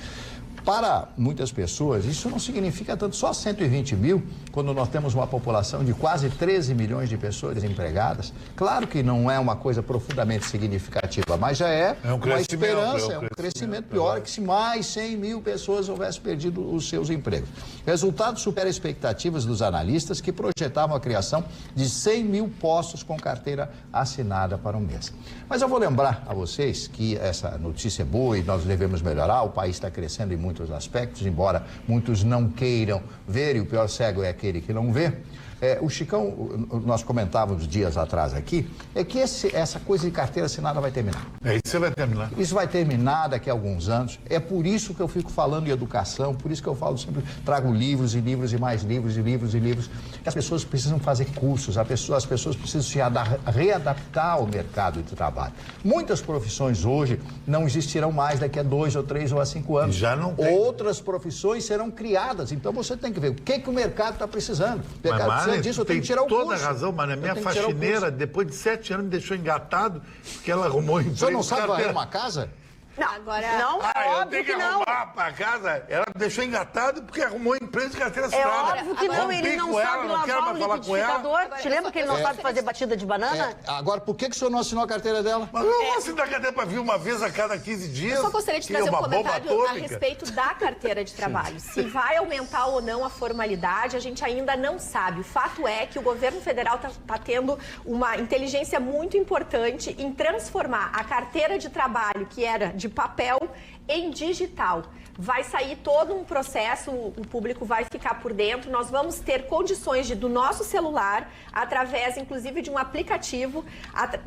Para muitas pessoas, isso não significa tanto, só 120 mil, quando nós temos uma população de quase 13 milhões de pessoas desempregadas. Claro que não é uma coisa profundamente significativa, mas já é uma esperança, é um crescimento pior que se mais 100 mil pessoas houvessem perdido os seus empregos. O resultado supera expectativas dos analistas que projetavam a criação de 100 mil postos com carteira assinada para um mês. Mas eu vou lembrar a vocês que essa notícia é boa e nós devemos melhorar, o país está crescendo em muitos aspectos, embora muitos não queiram ver, e o pior cego é aquele que não vê. O Chicão, nós comentávamos dias atrás aqui, é que essa coisa de carteira assinada vai terminar. Isso vai terminar. Isso vai terminar daqui a alguns anos. É por isso que eu fico falando em educação, por isso que eu falo sempre, trago livros e livros e mais livros e livros e livros. Que as pessoas precisam fazer cursos, as pessoas precisam se readaptar ao mercado de trabalho. Muitas profissões hoje não existirão mais daqui a 2 ou 3 ou a 5 anos. Já não tem. Outras profissões serão criadas. Então você tem que ver o que o mercado está precisando. O mercado precisa disso, eu tenho que tirar o curso. Toda razão, mas a minha faxineira, depois de 7 anos, me deixou engatado, porque ela arrumou emprego. O senhor não sabe varrer uma casa? Não, agora não, eu tenho que arrumar pra casa. Ela me deixou engatado porque arrumou empresa de carteira É assinada. óbvio que não, ele não sabe lavar o liquidificador. Te lembra que ele não sabe fazer batida de banana? Agora, por que o senhor não assinou a carteira dela? Mas eu não assinar a carteira pra vir uma vez a cada 15 dias. Eu só gostaria de que trazer é um uma bomba comentário a atômica. respeito da carteira de trabalho. Se vai aumentar ou não a formalidade, a gente ainda não sabe. O fato é que o governo federal está tendo uma inteligência muito importante em transformar a carteira de trabalho, que era de papel, em digital. Vai sair todo um processo, o público vai ficar por dentro, nós vamos ter condições do nosso celular, através inclusive de um aplicativo,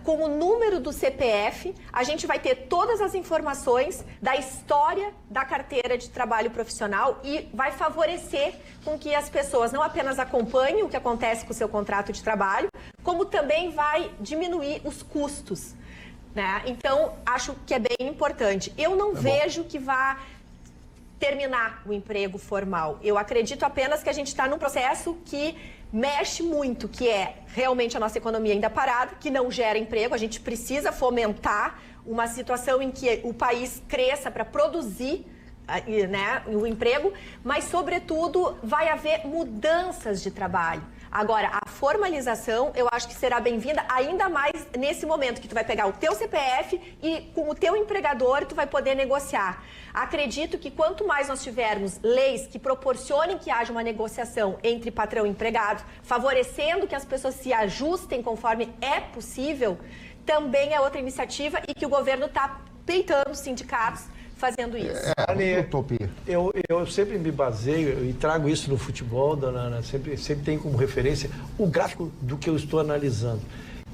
com o número do CPF, a gente vai ter todas as informações da história da carteira de trabalho profissional e vai favorecer com que as pessoas não apenas acompanhem o que acontece com o seu contrato de trabalho, como também vai diminuir os custos. Né? Então, acho que é bem importante. Eu não vejo que vá terminar o emprego formal. Eu acredito apenas que a gente está num processo que mexe muito, que é realmente a nossa economia ainda parada, que não gera emprego. A gente precisa fomentar uma situação em que o país cresça para produzir, né, o emprego, mas, sobretudo, vai haver mudanças de trabalho. Agora, a formalização, eu acho que será bem-vinda, ainda mais nesse momento que tu vai pegar o teu CPF e com o teu empregador tu vai poder negociar. Acredito que quanto mais nós tivermos leis que proporcionem que haja uma negociação entre patrão e empregado, favorecendo que as pessoas se ajustem conforme é possível, também é outra iniciativa e que o governo está peitando os sindicatos fazendo isso. Utopia. Eu sempre me baseio e trago isso no futebol, dona Ana, sempre tenho como referência o gráfico do que eu estou analisando.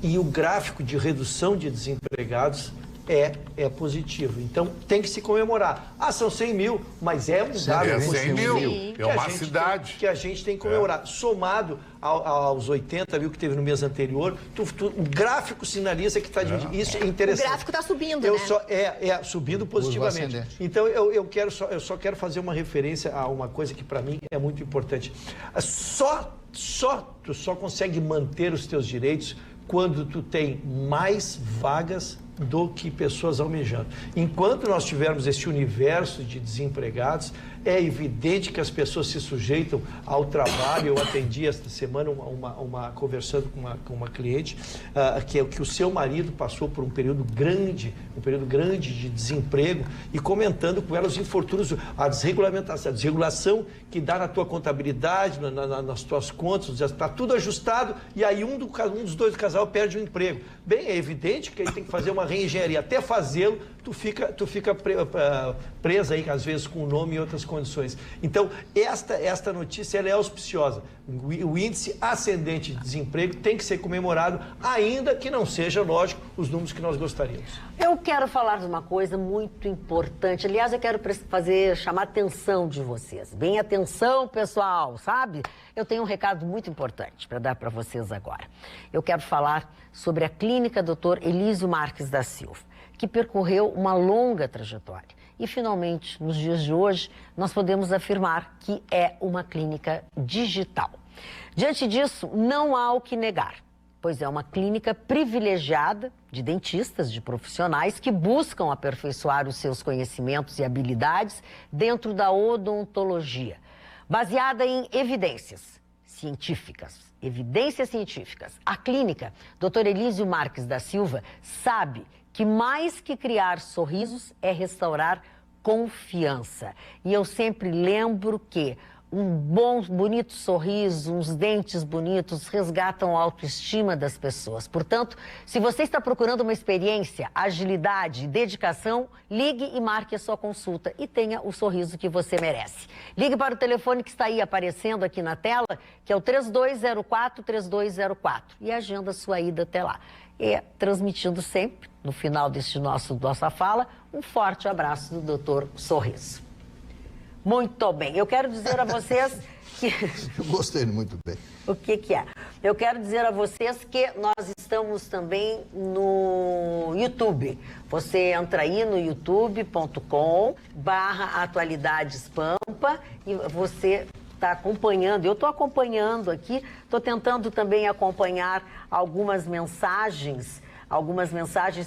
E o gráfico de redução de desempregados é positivo. Então, tem que se comemorar. São 100 mil, mas é um dado. É 100 mil, é uma cidade. Que a gente tem que comemorar. Somado aos 80 mil que teve no mês anterior, o gráfico sinaliza que está dividido. Isso é interessante. O gráfico está subindo, né? Subindo positivamente. Então, eu só quero fazer uma referência a uma coisa que, para mim, é muito importante. Tu só consegue manter os teus direitos quando tu tem mais vagas do que pessoas almejando. Enquanto nós tivermos esse universo de desempregados, é evidente que as pessoas se sujeitam ao trabalho. Eu atendi esta semana conversando com uma cliente que o seu marido passou por um período grande de desemprego e comentando com ela os infortúnios, a desregulamentação, a desregulação que dá na tua contabilidade, nas tuas contas, está tudo ajustado e aí um dos dois do casal perde o emprego. Bem, é evidente que ele tem que fazer uma reengenharia. Até fazê-lo, tu fica presa aí, às vezes, com o nome e outras condições. Então, esta notícia ela é auspiciosa. O índice ascendente de desemprego tem que ser comemorado, ainda que não seja, lógico, os números que nós gostaríamos. Eu quero falar de uma coisa muito importante. Aliás, eu quero chamar a atenção de vocês. Bem, atenção, pessoal, sabe? Eu tenho um recado muito importante para dar para vocês agora. Eu quero falar sobre a clínica Dr. Elísio Marques da Silva, que percorreu uma longa trajetória. E, finalmente, nos dias de hoje, nós podemos afirmar que é uma clínica digital. Diante disso, não há o que negar, pois é uma clínica privilegiada de dentistas, de profissionais que buscam aperfeiçoar os seus conhecimentos e habilidades dentro da odontologia, baseada em evidências científicas. A clínica Dr. Elísio Marques da Silva sabe que mais que criar sorrisos é restaurar confiança. E eu sempre lembro que um bonito sorriso, uns dentes bonitos, resgatam a autoestima das pessoas. Portanto, se você está procurando uma experiência, agilidade, dedicação, ligue e marque a sua consulta e tenha o sorriso que você merece. Ligue para o telefone que está aí aparecendo aqui na tela, que é o 3204-3204, e agenda a sua ida até lá. E transmitindo sempre, no final nossa fala, um forte abraço do Dr. Sorriso. Muito bem. Eu quero dizer a vocês que... Eu gostei muito bem. O que é? Eu quero dizer a vocês que nós estamos também no YouTube. Você entra aí no youtube.com/atualidadespampa e você está acompanhando. Eu estou acompanhando aqui, estou tentando também acompanhar algumas mensagens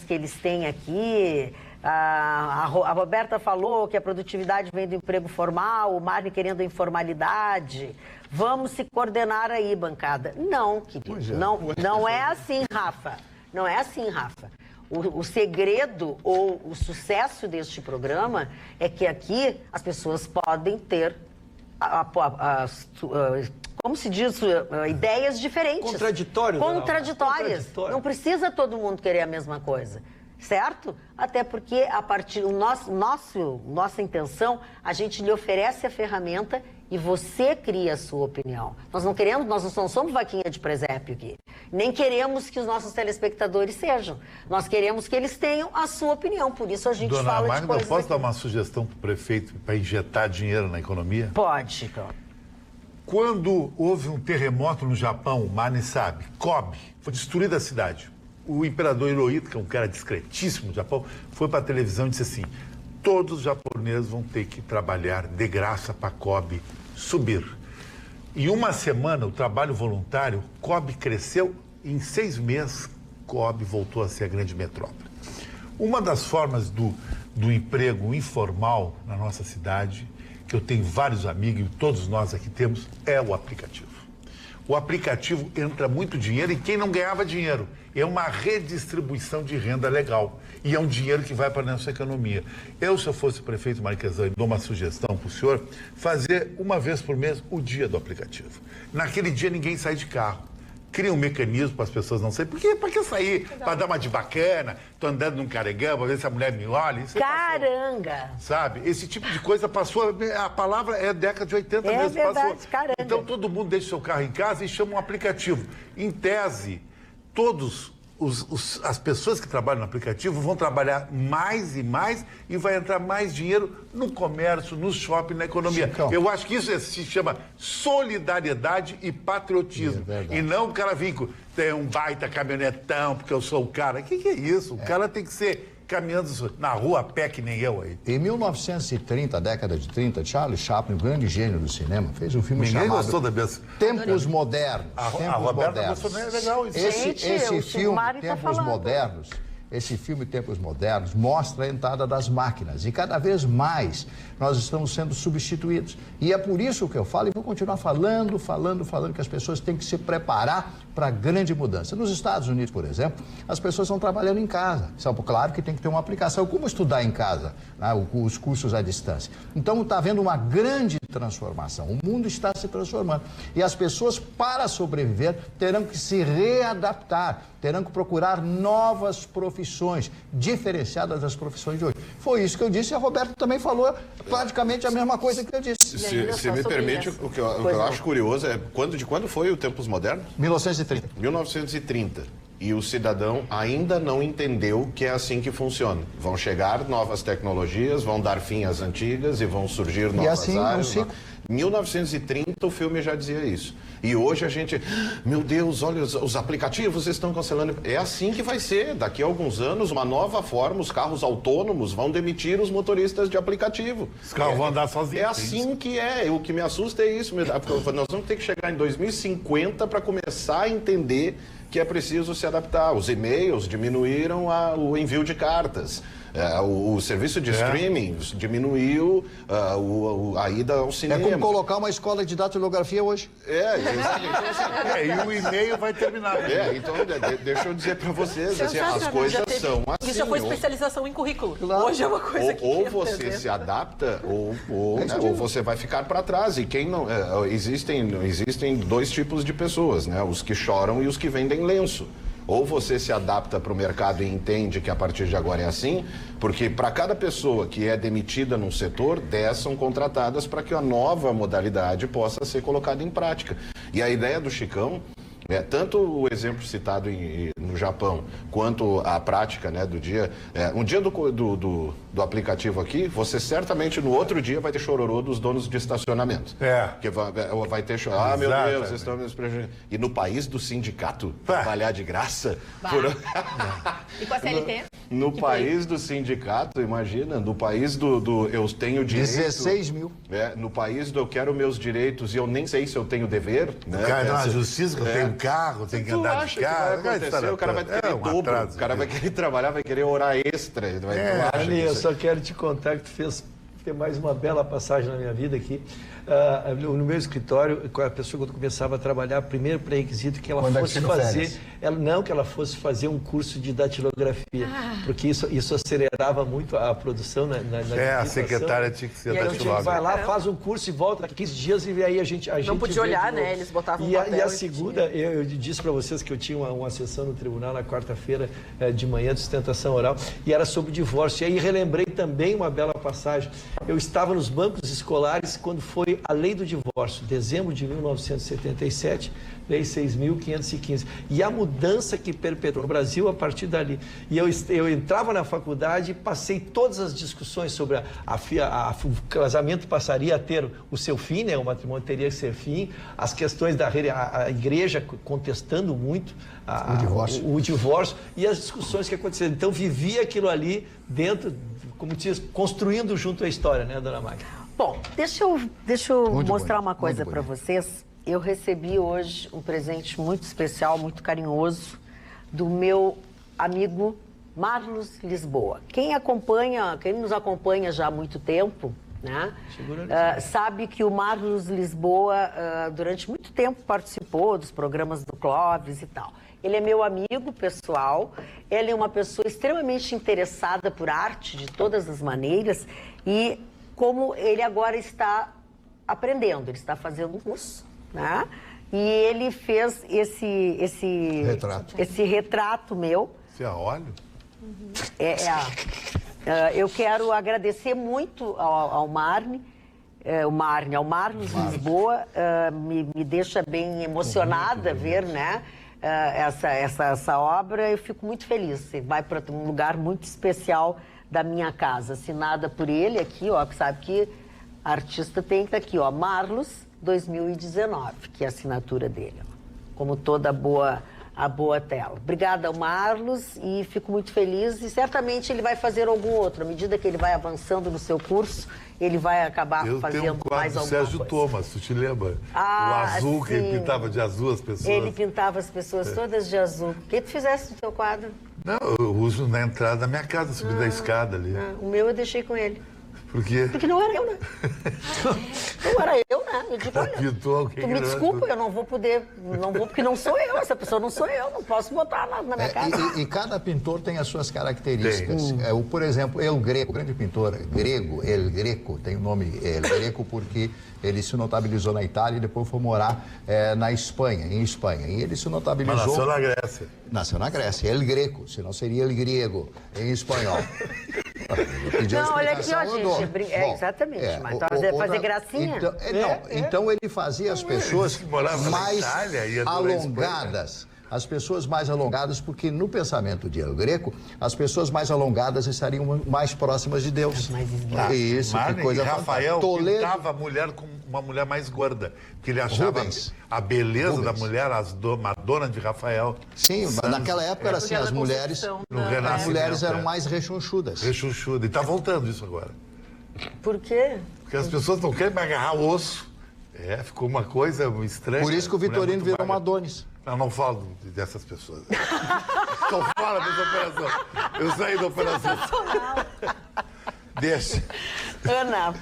que eles têm aqui. A Roberta falou que a produtividade vem do emprego formal, o Marne querendo a informalidade. Vamos se coordenar aí, bancada. Não, querido. Não é assim, Rafa. Não é assim, Rafa. O segredo ou o sucesso deste programa é que aqui as pessoas podem ter, como se diz, ideias diferentes. Contraditórias. Não precisa todo mundo querer a mesma coisa. Certo? Até porque nossa intenção, a gente lhe oferece a ferramenta e você cria a sua opinião. Nós não somos vaquinha de presépio aqui. Nem queremos que os nossos telespectadores sejam. Nós queremos que eles tenham a sua opinião. Por isso a gente fala de coisas. Eu posso dar uma sugestão para o prefeito para injetar dinheiro na economia? Pode, Chico. Quando houve um terremoto no Japão, o Marne sabe, Kobe, foi destruída a cidade. O imperador Hirohito, que é um cara discretíssimo no Japão, foi para a televisão e disse assim: todos os japoneses vão ter que trabalhar de graça para Kobe subir. Em uma semana, o trabalho voluntário, Kobe cresceu. Em 6 meses, Kobe voltou a ser a grande metrópole. Uma das formas do emprego informal na nossa cidade, que eu tenho vários amigos e todos nós aqui temos, é o aplicativo. O aplicativo entra muito dinheiro e quem não ganhava dinheiro. É uma redistribuição de renda legal. E é um dinheiro que vai para a nossa economia. Se eu fosse o prefeito Marquesan, dou uma sugestão para o senhor, fazer uma vez por mês o dia do aplicativo. Naquele dia ninguém sai de carro. Cria um mecanismo para as pessoas não saírem. Porque para que sair? Para dar uma de bacana, tô andando num carangão, para ver se a mulher me olha. Isso caranga! Passou, sabe? Esse tipo de coisa passou. A palavra é década de 80 mesmo. Verdade, passou. Caranga. Então todo mundo deixa o seu carro em casa e chama um aplicativo. Em tese, todos as pessoas que trabalham no aplicativo vão trabalhar mais e mais e vai entrar mais dinheiro no comércio, no shopping, na economia. Chicão. Eu acho que isso se chama solidariedade e patriotismo. E não o cara vir com tem um baita caminhonetão porque eu sou o cara. O que é isso? O cara tem que ser caminhando na rua a pé que nem eu aí. Em 1930, década de 30, Charlie Chaplin, um grande gênio do cinema, fez um filme Ninguém chamado gostou da minha... Tempos Modernos. A Roberta gostou, não é legal isso. Esse filme, Tempos Modernos, esse filme Tempos Modernos mostra a entrada das máquinas e cada vez mais nós estamos sendo substituídos. E é por isso que eu falo e vou continuar falando que as pessoas têm que se preparar para a grande mudança. Nos Estados Unidos, por exemplo, as pessoas estão trabalhando em casa. Claro que tem que ter uma aplicação. Como estudar em casa, né? Os cursos à distância. Então está havendo uma grande transformação. O mundo está se transformando. E as pessoas, para sobreviver, terão que se readaptar, terão que procurar novas profissões, diferenciadas das profissões de hoje. Foi isso que eu disse e a Roberta também falou praticamente a mesma coisa que eu disse. Se me permite, o que eu acho curioso é de quando foi o Tempos Modernos? 1930. 1930. E o cidadão ainda não entendeu que é assim que funciona. Vão chegar novas tecnologias, vão dar fim às antigas e vão surgir novas áreas. Em 1930 o filme já dizia isso. E hoje a gente, meu Deus, olha, os aplicativos estão cancelando. É assim que vai ser. Daqui a alguns anos, uma nova forma, os carros autônomos vão demitir os motoristas de aplicativo. Os carros vão andar sozinhos. É assim que é. O que me assusta é isso. Nós vamos ter que chegar em 2050 para começar a entender que é preciso se adaptar. Os e-mails diminuíram o envio de cartas. O serviço de streaming diminuiu a ida ao cinema. É como colocar uma escola de datilografia hoje. E o e-mail vai terminar. Então, deixa eu dizer para vocês, assim, as coisas são assim. Isso já foi especialização em currículo. Hoje é uma coisa que... Ou você se adapta, ou você vai ficar para trás. E quem não... Existem dois tipos de pessoas, né? Os que choram e os que vendem lenço. Ou você se adapta para o mercado e entende que a partir de agora é assim, porque para cada pessoa que é demitida num setor, 10 são contratadas para que a nova modalidade possa ser colocada em prática. E a ideia do Chicão, tanto o exemplo citado no Japão, quanto a prática, né, do dia... um dia do aplicativo aqui, você certamente no outro dia vai ter chororô dos donos de estacionamento. Porque vai ter chororô. Meu Deus, vocês estão me prejudicando. E no país do sindicato, trabalhar de graça... E com a CLT? No país do sindicato, imagina, no país do eu tenho direito... 16 mil. No país do eu quero meus direitos e eu nem sei se eu tenho dever. Né? O cara na justiça, que eu tenho carro, tem que andar de carro. O cara vai querer dobro, o cara vai querer trabalhar, vai querer hora extra. Eu só quero te contar que tu fez mais uma bela passagem na minha vida aqui. No meu escritório, a pessoa quando começava a trabalhar, primeiro pré-requisito que ela fosse fazer, que ela fosse fazer um curso de datilografia, porque isso acelerava muito a produção na a secretária tinha que ser datilógrafa. Vai lá, faz um curso e volta daqui 15 dias e aí a gente não podia olhar, né? Eles botavam e a segunda, eu disse para vocês que eu tinha uma sessão no tribunal na quarta-feira de manhã de sustentação oral e era sobre divórcio. E aí relembrei também uma bela passagem. Eu estava nos bancos escolares quando foi a lei do divórcio, dezembro de 1977, lei 6.515. E a mudança que perpetuou no Brasil a partir dali. E eu entrava na faculdade e passei todas as discussões sobre o casamento passaria a ter o seu fim, né? O matrimônio teria que ser fim, as questões a igreja contestando muito o divórcio e as discussões que aconteceram. Então vivia aquilo ali dentro, como diz, construindo junto à história, né, dona Magda? Bom, deixa eu mostrar uma coisa para vocês. Eu recebi hoje um presente muito especial, muito carinhoso, do meu amigo Marlos Lisboa. Quem nos acompanha já há muito tempo, né, sabe que o Marlos Lisboa, durante muito tempo, participou dos programas do Clóvis e tal. Ele é meu amigo pessoal, ele é uma pessoa extremamente interessada por arte de todas as maneiras e como ele agora está aprendendo, ele está fazendo um curso, né? E ele fez esse retrato meu. Você é óleo? Eu quero agradecer muito ao Marlos Lisboa, me deixa bem emocionada ver, né? Essa obra. Eu fico muito feliz. Você vai para um lugar muito especial da minha casa, assinada por ele aqui, ó, que sabe que artista tem que estar aqui, ó, Marlos 2019, que é a assinatura dele, ó, como toda a boa tela. Obrigada ao Marlos e fico muito feliz e certamente ele vai fazer algum outro. À medida que ele vai avançando no seu curso, ele vai acabar fazendo mais alguma coisa. Sérgio Thomas, tu te lembra? O azul, que ele pintava de azul as pessoas. Ele pintava as pessoas todas de azul. O que tu fizesse no teu quadro? Não, eu uso na entrada da minha casa, subindo a escada ali. O meu eu deixei com ele. Por quê? Porque não era eu, né? Não era eu, né? Eu digo, olha, tu me desculpa, eu não vou porque não sou eu, essa pessoa não sou eu, não posso botar na minha casa. E cada pintor tem as suas características. Por exemplo, El Greco, grande pintor grego, El Greco, tem o nome El Greco porque ele se notabilizou na Itália e depois foi morar em Espanha. E ele se notabilizou... Mas nasceu na Grécia. Nasceu na Grécia, El Greco, senão seria El Griego, em espanhol. Não, olha aqui, ó, gente. Exatamente. Mas fazer gracinha? Então ele fazia as pessoas mais alongadas. As pessoas mais alongadas, porque no pensamento de El Greco, as pessoas mais alongadas estariam mais próximas de Deus. Isso, que coisa Rafael pintava a mulher com uma mulher mais gorda, porque ele achava a beleza da mulher, Madonna de Rafael. Sim, naquela época era assim, as mulheres eram mais rechonchudas. Rechonchudas. E está voltando isso agora. Por quê? Porque as pessoas não querem mais agarrar o osso. Ficou uma coisa estranha. Por isso que o Vitorino virou Madonis. Eu não falo dessas pessoas. Estou fora dessa operação. Eu saí da operação. Deixa. Ana.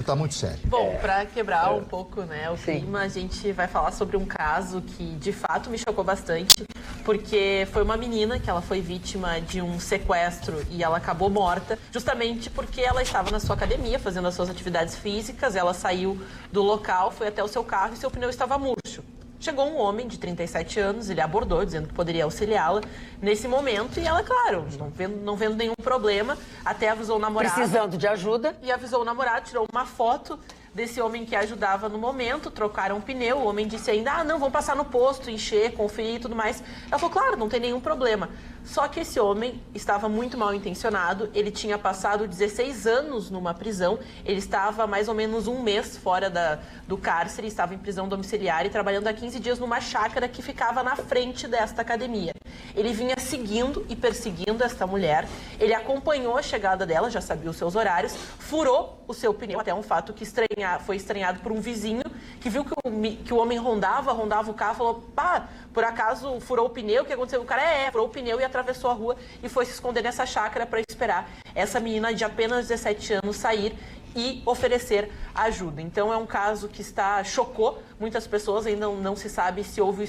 Tá muito sério. Bom, para quebrar um pouco, né, o clima, a gente vai falar sobre um caso que de fato me chocou bastante, porque foi uma menina que ela foi vítima de um sequestro e ela acabou morta, justamente porque ela estava na sua academia fazendo as suas atividades físicas, ela saiu do local, foi até o seu carro e seu pneu estava murcho. Chegou um homem de 37 anos, ele abordou, dizendo que poderia auxiliá-la nesse momento. E ela, claro, não vendo nenhum problema, até avisou o namorado. Precisando de ajuda. E avisou o namorado, tirou uma foto desse homem que ajudava no momento, trocaram o pneu. O homem disse ainda, não, vamos passar no posto, encher, conferir e tudo mais. Ela falou, claro, não tem nenhum problema. Só que esse homem estava muito mal intencionado, ele tinha passado 16 anos numa prisão, ele estava mais ou menos um mês fora do cárcere, estava em prisão domiciliar e trabalhando há 15 dias numa chácara que ficava na frente desta academia. Ele vinha seguindo e perseguindo esta mulher, ele acompanhou a chegada dela, já sabia os seus horários, furou o seu pneu, até um fato que foi estranhado por um vizinho, que viu que o homem rondava o carro, falou, pá, por acaso furou o pneu, o que aconteceu? O cara furou o pneu e atravessou a rua e foi se esconder nessa chácara para esperar essa menina de apenas 17 anos sair e oferecer ajuda. Então é um caso que chocou muitas pessoas, ainda não se sabe se houve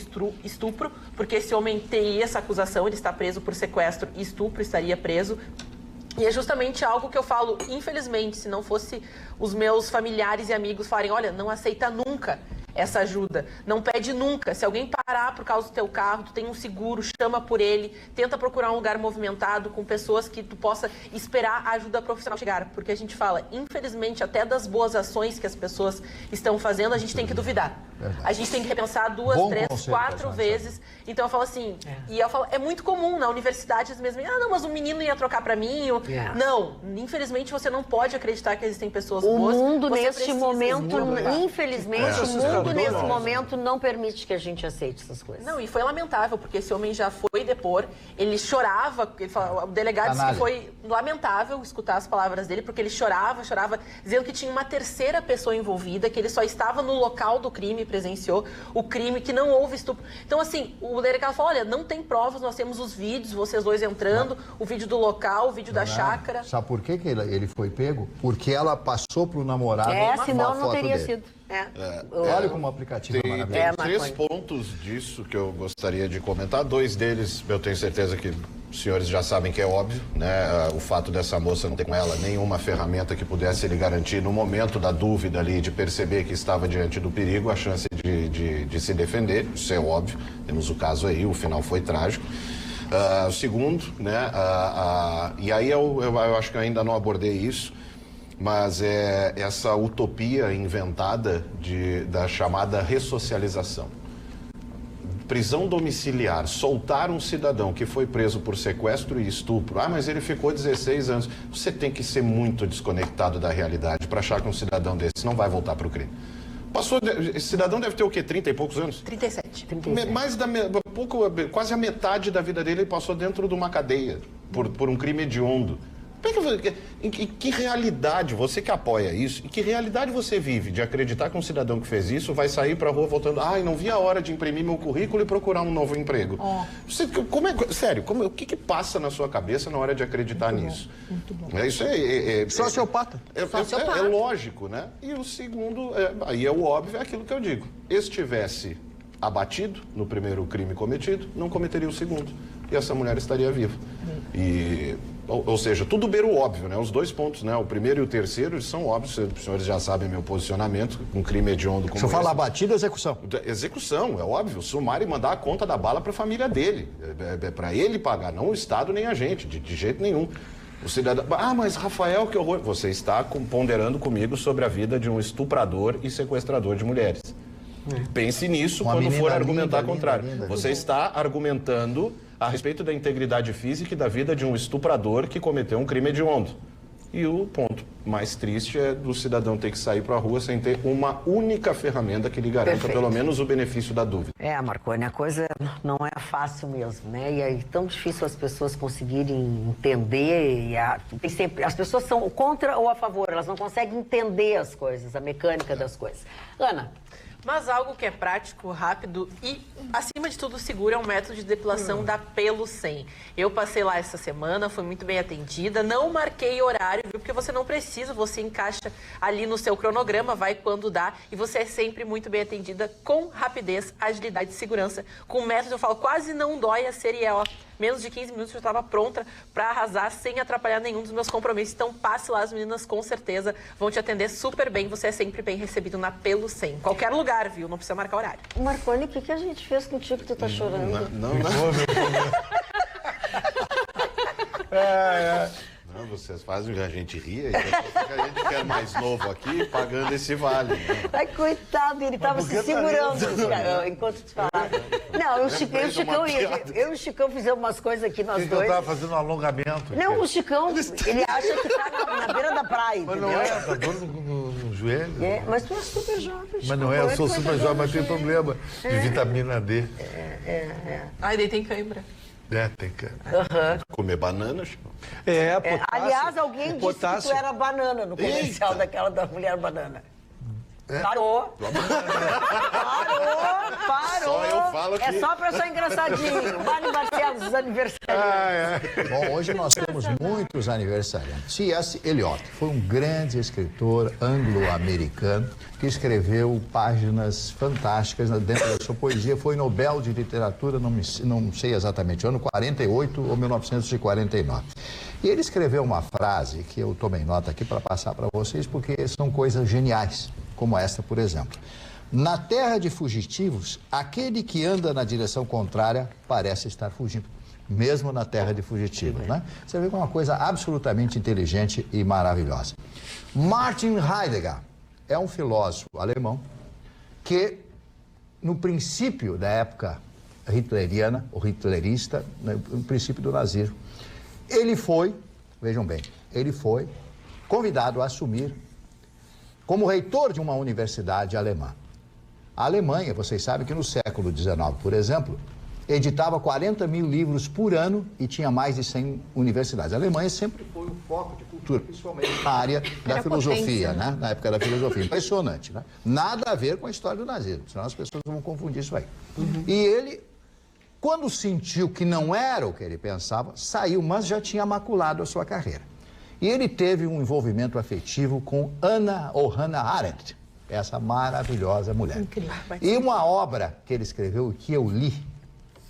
estupro, porque esse homem teria essa acusação, ele está preso por sequestro e estupro, estaria preso. E é justamente algo que eu falo, infelizmente, se não fosse os meus familiares e amigos falarem, olha, não aceita nunca essa ajuda, não pede nunca. Se alguém parar por causa do teu carro, tu tem um seguro, chama por ele, tenta procurar um lugar movimentado com pessoas que tu possa esperar a ajuda profissional chegar, porque a gente fala, infelizmente, até das boas ações que as pessoas estão fazendo, a gente tem que duvidar. Verdade. A gente tem que repensar 2, 3, 4 vezes. Então eu falo assim, e eu falo, é muito comum na universidade, mesmo, não, mas um menino ia trocar pra mim. Não, infelizmente você não pode acreditar que existem pessoas boas. O mundo neste momento, infelizmente, o mundo nesse momento não permite que a gente aceite essas coisas. Não, e foi lamentável, porque esse homem já foi depor, ele chorava, o delegado disse que foi lamentável escutar as palavras dele, porque ele chorava, dizendo que tinha uma terceira pessoa envolvida, que ele só estava no local do crime, presenciou o crime, que não houve estupro. Então, assim, o delegado falou, olha, não tem provas, nós temos os vídeos, vocês dois entrando, o vídeo do local, o vídeo da chácara. Sabe por que ele foi pego? Porque ela passou pro namorado senão não teria dele. sido. Olha como o aplicativo é maravilhoso. Tem 3 pontos disso que eu gostaria de comentar. 2 deles, eu tenho certeza que os senhores já sabem que é óbvio, né? O fato dessa moça não ter com ela nenhuma ferramenta que pudesse lhe garantir, no momento da dúvida ali, de perceber que estava diante do perigo, a chance de se defender. Isso é óbvio. Temos o caso aí, o final foi trágico. O segundo, né? E aí eu acho que eu ainda não abordei isso, mas é essa utopia inventada da chamada ressocialização. Prisão domiciliar, soltar um cidadão que foi preso por sequestro e estupro. Mas ele ficou 16 anos. Você tem que ser muito desconectado da realidade para achar que um cidadão desse não vai voltar para o crime. Esse cidadão deve ter o quê? 30 e poucos anos? 37. Quase a metade da vida dele ele passou dentro de uma cadeia por um crime hediondo. Em que realidade, você que apoia isso, em que realidade você vive de acreditar que um cidadão que fez isso vai sair para a rua voltando, não vi a hora de imprimir meu currículo e procurar um novo emprego? Sério, o que passa na sua cabeça na hora de acreditar nisso? Muito bom. Isso sociopata. É lógico, né? E o segundo, aí é o óbvio, é aquilo que eu digo. Estivesse abatido no primeiro crime cometido, não cometeria o segundo. E essa mulher estaria viva. Ou seja, tudo beira o óbvio, né? Os 2 pontos, né? O primeiro e o terceiro, eles são óbvios, os senhores já sabem meu posicionamento, um crime hediondo como esse. Deixa eu falar, batida ou execução? Execução, é óbvio. Sumar e mandar a conta da bala para a família dele. Para ele pagar, não o Estado nem a gente, de jeito nenhum. O cidadão, mas Rafael, que horror. Você está ponderando comigo sobre a vida de um estuprador e sequestrador de mulheres. Pense nisso quando for argumentar contrário. Você está argumentando a respeito da integridade física e da vida de um estuprador que cometeu um crime hediondo. E o ponto mais triste é do cidadão ter que sair para a rua sem ter uma única ferramenta que lhe garanta pelo menos o benefício da dúvida. Marconi, a coisa não é fácil mesmo, né? E é tão difícil as pessoas conseguirem entender. Tem sempre, as pessoas são contra ou a favor, elas não conseguem entender as coisas, a mecânica das coisas. Ana. Mas algo que é prático, rápido e, acima de tudo, seguro é um método de depilação da Pelo 100. Eu passei lá essa semana, fui muito bem atendida, não marquei horário, viu? Porque você não precisa, você encaixa ali no seu cronograma, vai quando dá e você é sempre muito bem atendida com rapidez, agilidade e segurança. Com o método, eu falo, quase não dói, a série é, ó, menos de 15 minutos eu estava pronta para arrasar sem atrapalhar nenhum dos meus compromissos. Então passe lá, as meninas com certeza vão te atender super bem, você é sempre bem recebido na Pelo 100. Qualquer lugar, viu? Não precisa marcar horário. Marconi, o que a gente fez contigo que tu tá chorando? Não, vocês fazem a gente rir, então a gente quer mais novo aqui pagando esse vale. Né? Ai, coitado, ele tava se segurando, cara, enquanto tu falava. Não, eu e o Chicão fizemos umas coisas aqui, nós dois. Eu tava fazendo um alongamento. Não, o Chicão, ele acha que tá na beira da praia, mas entendeu? não é, tá dor no joelho. É, mas tu é super jovem, Chicão. Mas não é, eu sou super jovem, mas tem problema de vitamina D. Ai, daí tem cãibra. Tem que... Comer banana, Chico. Potássio. Aliás, alguém disse que tu era banana no comercial daquela da mulher banana. Parou. Parou. Só eu falo que... É só pra ser engraçadinho. Mário Barcelos, os aniversariantes. Bom, hoje nós temos muitos aniversariantes. C.S. Eliot foi um grande escritor anglo-americano que escreveu páginas fantásticas dentro da sua poesia. Foi Nobel de Literatura, não sei exatamente o ano, 48 ou 1949. E ele escreveu uma frase que eu tomei nota aqui para passar para vocês, porque são coisas geniais, como essa, por exemplo. Na terra de fugitivos, aquele que anda na direção contrária parece estar fugindo, mesmo na terra de fugitivos, né? Você vê que é uma coisa absolutamente inteligente e maravilhosa. Martin Heidegger é um filósofo alemão que, no princípio da época hitleriana, ou hitlerista, no princípio do nazismo, ele foi, vejam bem, ele foi convidado a assumir como reitor de uma universidade alemã. A Alemanha, vocês sabem que no século XIX, por exemplo, editava 40 mil livros por ano e tinha mais de 100 universidades. A Alemanha sempre foi um foco de cultura, principalmente na área da filosofia, né? Na época da filosofia. Impressionante, né? Nada a ver com a história do nazismo, senão as pessoas vão confundir isso aí. E ele, quando sentiu que não era o que ele pensava, saiu, mas já tinha maculado a sua carreira. E ele teve um envolvimento afetivo com Hannah Arendt, essa maravilhosa mulher. Incrível. E uma obra que ele escreveu, que eu li,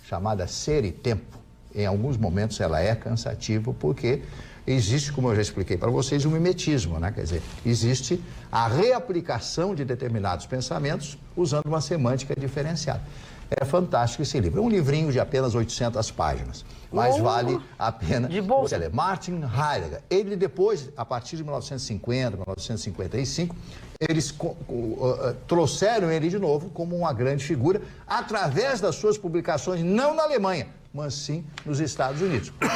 chamada Ser e Tempo, em alguns momentos ela é cansativa, porque existe, como eu já expliquei para vocês, um mimetismo, né? Quer dizer, existe a reaplicação de determinados pensamentos usando uma semântica diferenciada. É fantástico esse livro. É um livrinho de apenas 800 páginas, mas vale a pena você ler. Martin Heidegger, ele depois, a partir de 1950, 1955, eles trouxeram ele de novo como uma grande figura através das suas publicações, não na Alemanha, mas sim nos Estados Unidos. Porque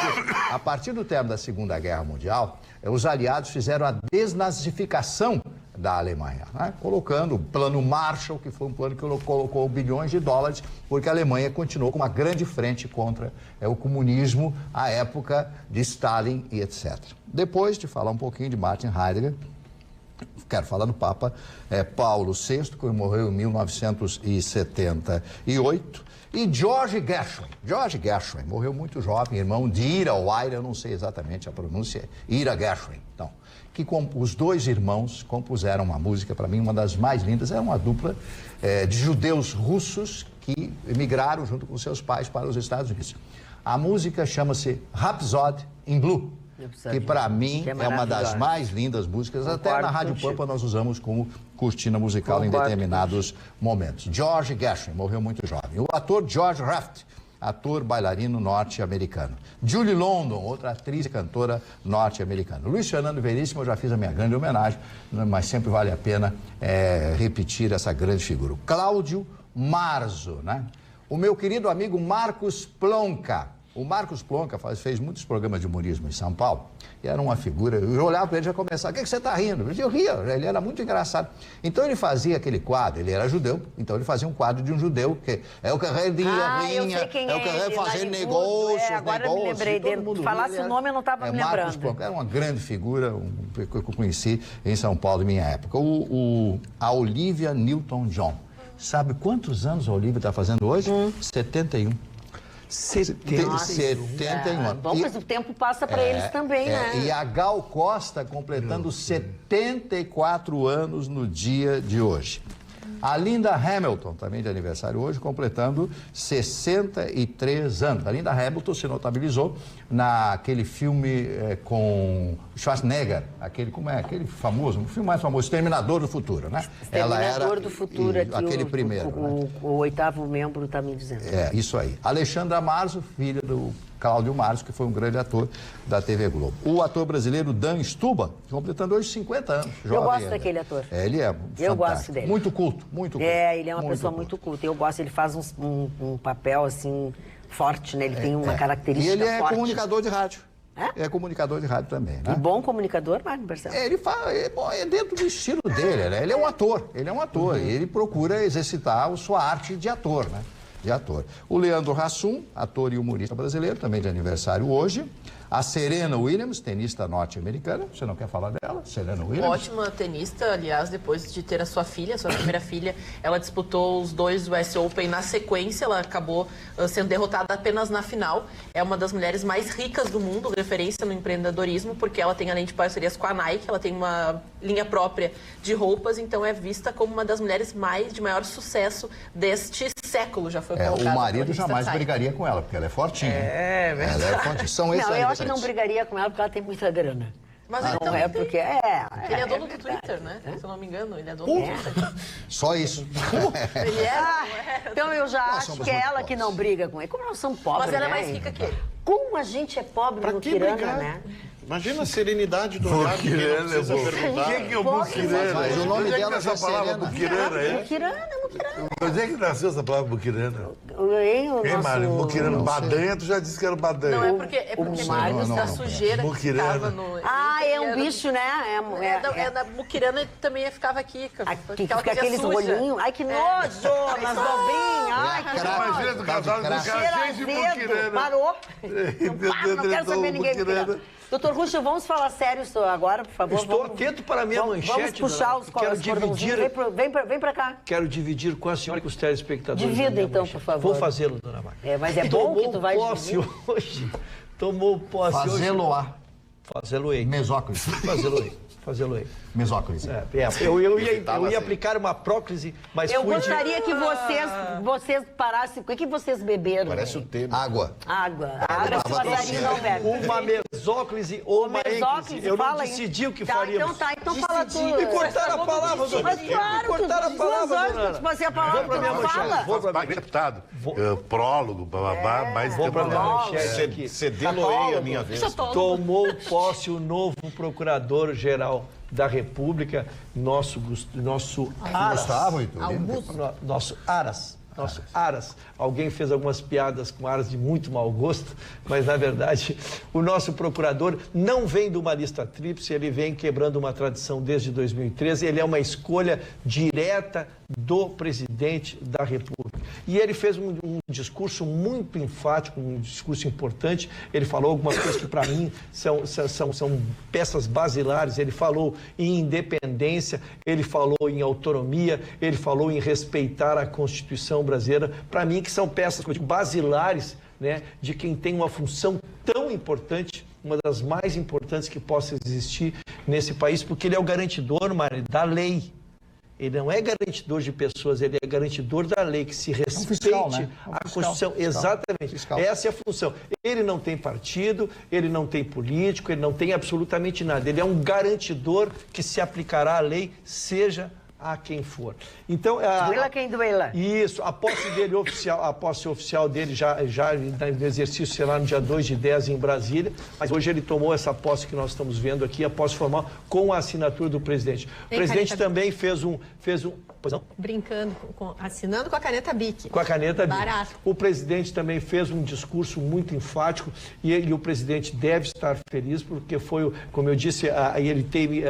a partir do término da Segunda Guerra Mundial, os aliados fizeram a desnazificação da Alemanha, né? Colocando o plano Marshall, que foi um plano que colocou bilhões de dólares, porque a Alemanha continuou com uma grande frente contra o comunismo à época de Stalin e etc. Depois de falar um pouquinho de Martin Heidegger, quero falar do Papa Paulo VI, que morreu em 1978, e George Gershwin. George Gershwin morreu muito jovem, irmão de Ira ou Ira, eu não sei exatamente a pronúncia, Ira Gershwin. Então, que os dois irmãos compuseram uma música, para mim, uma das mais lindas. Era uma dupla de judeus russos que emigraram junto com seus pais para os Estados Unidos. A música chama-se Rhapsody in Blue, que para mim é uma das mais lindas músicas. Concordo, até na Rádio Pampa nós usamos como cortina musical em determinados momentos. George Gershwin morreu muito jovem. O ator George Raft, ator bailarino norte-americano. Julie London, outra atriz e cantora norte-americana. Luiz Fernando Veríssimo, eu já fiz a minha grande homenagem, mas sempre vale a pena repetir essa grande figura. Cláudio Marzo, né? O meu querido amigo Marcos Plonka. O Marcos Plonka fez muitos programas de humorismo em São Paulo. E era uma figura, eu olhava para ele e já começava, o que você está rindo? Eu ria, ele era muito engraçado. Então ele fazia aquele quadro, ele era judeu, então ele fazia um quadro de um judeu, que é o que rinha, é o que fazer negócios, agora eu me lembrei dele. Se falasse o nome, eu não estava me lembrando. Marcos Plonka era uma grande figura que eu conheci em São Paulo, em minha época. A Olivia Newton-John. Sabe quantos anos a Olivia está fazendo hoje? 71. 71 anos. Bom, mas o tempo passa para eles também, né? E a Gal Costa completando 74 anos no dia de hoje. A Linda Hamilton, também de aniversário hoje, completando 63 anos. A Linda Hamilton se notabilizou naquele filme com Schwarzenegger, aquele famoso, um filme mais famoso, Exterminador do Futuro, né? Exterminador do Futuro, aquele primeiro. O oitavo membro está me dizendo. É, isso aí. Alexandra Marzo, filha do Cláudio Marzo, que foi um grande ator da TV Globo. O ator brasileiro Dan Stuba, completando hoje 50 anos. Eu gosto daquele ator. Ele é fantástico. Eu gosto dele. Muito culto, muito culto. Ele é uma pessoa muito culta. Eu gosto, ele faz um papel, assim, forte, né? Ele tem uma característica forte. E ele é comunicador de rádio. É comunicador de rádio também, né? E bom comunicador, Magno Barcelos. Ele faz, é dentro do estilo dele, né? Ele é um ator, ele procura exercitar a sua arte de ator, né? De ator. O Leandro Hassum, ator e humorista brasileiro, também de aniversário hoje. A Serena Williams, tenista norte-americana. Você não quer falar dela? Serena Williams? Ótima tenista, aliás, depois de ter a sua filha, sua primeira filha, ela disputou os 2 US Open na sequência, ela acabou sendo derrotada apenas na final. É uma das mulheres mais ricas do mundo, referência no empreendedorismo, porque ela tem, além de parcerias com a Nike, ela tem uma linha própria de roupas, então é vista como uma das mulheres de maior sucesso deste século, já foi colocada. O marido jamais brigaria com ela, porque ela é fortinha. É verdade. Ela é fortinha. São esses eu acho que não brigaria com ela porque ela tem muita grana. Mas ele não também é porque ele é dono do Twitter, né? Se eu não me engano, ele é dono do Twitter. Só isso. Ele Então eu já acho que é ela que não briga com ele. Como nós somos pobres, Mas ela é né? mais rica que ele. Como a gente é pobre no Muquirana, né? Imagina a serenidade do olhar, que não precisa perguntar. Quem que é o Muquirana? Mas o nome dela é essa palavra Serena. Muquirana, é? Muquirana. Onde é que nasceu essa palavra Muquirana? Hein, Mário? Muquirana, Badanha, tu já disse que era Badanha. Não, é porque Mário da sujeira que Muquirana. ficava no... é um bicho, né? Da Muquirana também ficava aqui. Que fica aqueles olhinhos. Ai, que nojo! Nas dobrinhas. Ai, que Imagina tu casado com um cara cheio de Muquirana. Parou. Não quero saber ninguém Muquirana. Doutor Russo, vamos falar sério agora, por favor. Estou atento para a minha manchete. Vamos puxar os cordãozinhos. Vem para cá. Quero dividir com a senhora e com os telespectadores. Divida então, por favor. Vou fazê-lo, dona Magda. Mas é bom que tu vai dividir. Tomou posse hoje. Fazê-lo-á. Fazê-lo-ei. Mesóclise. Fazê-lo-ei. Mesóclise. Eu ia aplicar uma próclise, mas eu gostaria que vocês parassem. O que vocês beberam? Parece o tema. Água. Água que o passarinho não bebe. Uma mesóclise ou uma ênclise. Eu não decidi o que faríamos. Então fala tudo. Me cortaram a palavra, dona. Mas claro, me cortaram a palavra, dona. Você a palavra Vou pra minha manchete. Vou para deputado. Prólogo, bababá, mais Vou para minha manchete aqui. Cedê-lo-ei a minha vez. Tomou posse o novo procurador-geral da República, nosso Aras. Nosso Aras. Alguém fez algumas piadas com Aras de muito mau gosto, mas na verdade o nosso procurador não vem de uma lista tríplice, ele vem quebrando uma tradição desde 2013, ele é uma escolha direta do presidente da República. E ele fez um discurso muito enfático, um discurso importante. Ele falou algumas coisas que, para mim, são peças basilares. Ele falou em independência, ele falou em autonomia, ele falou em respeitar a Constituição brasileira. Para mim, que são peças basilares, né, de quem tem uma função tão importante, uma das mais importantes que possa existir nesse país, porque ele é o garantidor, Mário, da lei. Ele não é garantidor de pessoas, ele é garantidor da lei, que se respeite fiscal, né? a Constituição. Exatamente. Fiscal. Essa é a função. Ele não tem partido, ele não tem político, ele não tem absolutamente nada. Ele é um garantidor que se aplicará a lei, seja a quem for. Então, duela quem duela. Isso, a posse oficial dele já no exercício será no dia 2/10 em Brasília, mas hoje ele tomou essa posse que nós estamos vendo aqui, a posse formal com a assinatura do presidente. O presidente também fez um pois não? Brincando, assinando com a caneta BIC. Com a caneta BIC. Barato. O presidente também fez um discurso muito enfático e o presidente deve estar feliz porque foi, como eu disse, ele teve,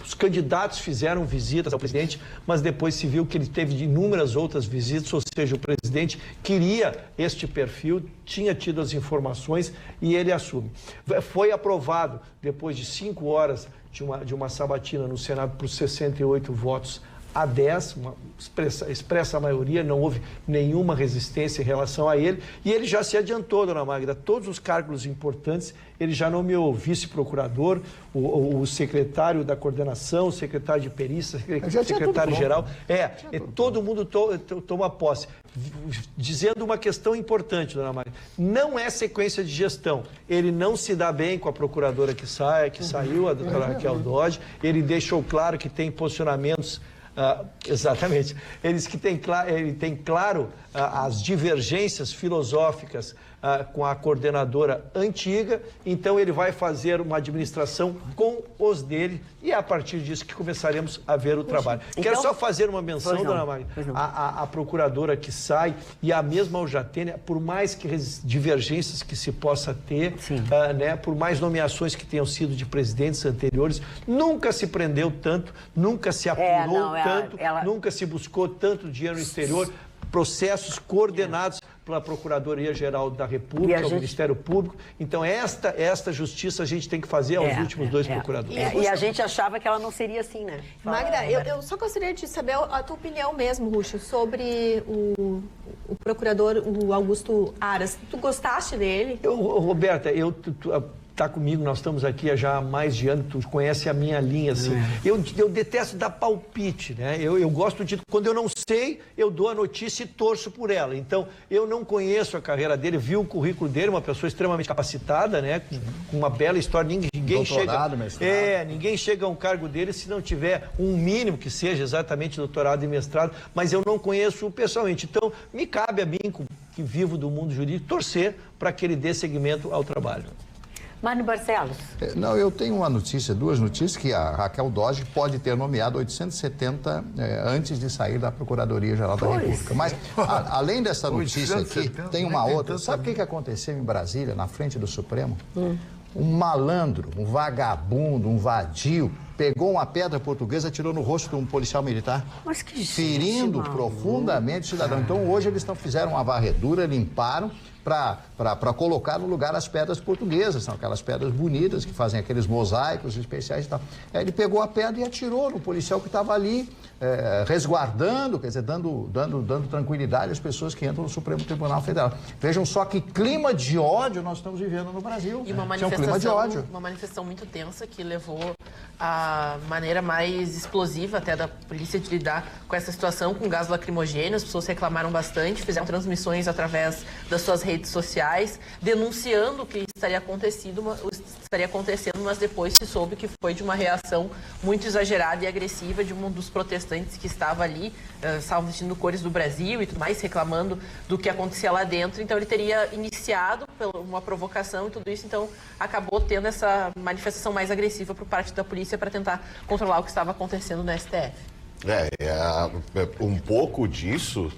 os candidatos fizeram visitas ao presidente, mas depois se viu que ele teve inúmeras outras visitas, ou seja, o presidente queria este perfil, tinha tido as informações e ele assume. Foi aprovado, depois de 5 horas de uma sabatina no Senado por 68 votos a 10, uma expressa maioria, não houve nenhuma resistência em relação a ele, e ele já se adiantou, dona Magda, todos os cargos importantes, ele já nomeou vice-procurador, o secretário da coordenação, o secretário de perícia, o secretário-geral, todo mundo toma posse, dizendo uma questão importante, dona Magda, não é sequência de gestão, ele não se dá bem com a procuradora que saiu, a doutora Raquel Dodge, ele deixou claro que tem posicionamentos. Exatamente. Ele tem claro as divergências filosóficas com a coordenadora antiga, então ele vai fazer uma administração com os dele e é a partir disso que começaremos a ver o trabalho. Então, quero só fazer uma menção, dona Magda, a procuradora que sai e a mesma Aljatênia, por mais que divergências que se possa ter, por mais nomeações que tenham sido de presidentes anteriores, nunca se prendeu tanto, nunca se apurou tanto, nunca se buscou tanto dinheiro no exterior, processos coordenados pela Procuradoria-Geral da República, o Ministério Público. Então, esta justiça a gente tem que fazer aos últimos dois procuradores. E a gente achava que ela não seria assim, né? Magda, eu só gostaria de saber a tua opinião mesmo, Ruxo, sobre o procurador, o Augusto Aras. Tu gostaste dele? Roberta, tá comigo, nós estamos aqui já há mais de ano, tu conhece a minha linha, assim. Eu detesto dar palpite, né? Eu gosto de, quando eu não sei, eu dou a notícia e torço por ela. Então, eu não conheço a carreira dele, vi o currículo dele, uma pessoa extremamente capacitada, né? Com uma bela história, ninguém chega a um cargo dele se não tiver um mínimo que seja exatamente doutorado e mestrado, mas eu não conheço pessoalmente. Então, me cabe a mim, que vivo do mundo jurídico, torcer para que ele dê seguimento ao trabalho. Márcio Barcelos. Não, eu tenho duas notícias, que a Raquel Dodge pode ter nomeado 870 antes de sair da Procuradoria-Geral da República. Mas, além dessa notícia aqui, tem uma outra. Sabe o que aconteceu em Brasília, na frente do Supremo? Um malandro, um vagabundo, um vadio, pegou uma pedra portuguesa e atirou no rosto de um policial militar, ferindo profundamente o cidadão. Então, hoje eles fizeram uma varredura, limparam, para colocar no lugar as pedras portuguesas, são aquelas pedras bonitas que fazem aqueles mosaicos especiais e tal. Aí ele pegou a pedra e atirou no policial que estava ali, resguardando, quer dizer, dando tranquilidade às pessoas que entram no Supremo Tribunal Federal. Vejam só que clima de ódio nós estamos vivendo no Brasil. E uma manifestação muito tensa que levou a maneira mais explosiva até da polícia de lidar com essa situação, com gás lacrimogêneo. As pessoas reclamaram bastante, fizeram transmissões através das suas redes sociais, denunciando o que estaria acontecendo, mas depois se soube que foi de uma reação muito exagerada e agressiva de um dos protestantes que estava ali, estavam vestindo cores do Brasil e tudo mais, reclamando do que acontecia lá dentro. Então ele teria iniciado uma provocação e tudo isso, então acabou tendo essa manifestação mais agressiva por parte da polícia para tentar controlar o que estava acontecendo no STF. Um pouco disso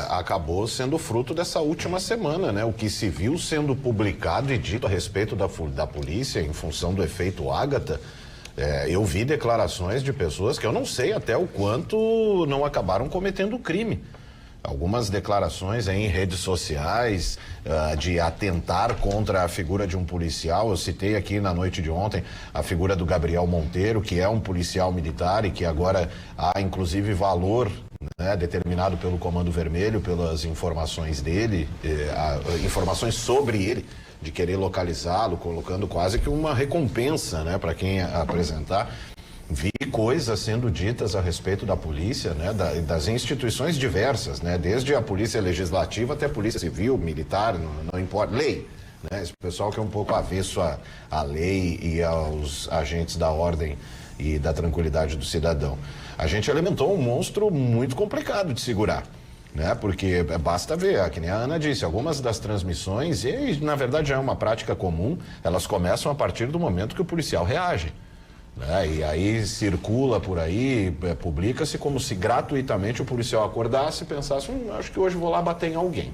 acabou sendo fruto dessa última semana, né? O que se viu sendo publicado e dito a respeito da polícia em função do efeito Ágata, eu vi declarações de pessoas que eu não sei até o quanto não acabaram cometendo crime. Algumas declarações em redes sociais de atentar contra a figura de um policial. Eu citei aqui na noite de ontem a figura do Gabriel Monteiro, que é um policial militar e que agora há inclusive valor, né, determinado pelo Comando Vermelho, pelas informações dele, informações sobre ele, de querer localizá-lo, colocando quase que uma recompensa, né, para quem apresentar. Vi coisas sendo ditas a respeito da polícia, né, das instituições diversas, né, desde a polícia legislativa até a polícia civil, militar, não importa, lei, né, esse pessoal que é um pouco avesso à lei e aos agentes da ordem e da tranquilidade do cidadão. A gente alimentou um monstro muito complicado de segurar, né, porque basta ver, que nem a Ana disse, algumas das transmissões, e na verdade já é uma prática comum, elas começam a partir do momento que o policial reage. E aí circula por aí, publica-se como se gratuitamente o policial acordasse e pensasse, acho que hoje vou lá bater em alguém.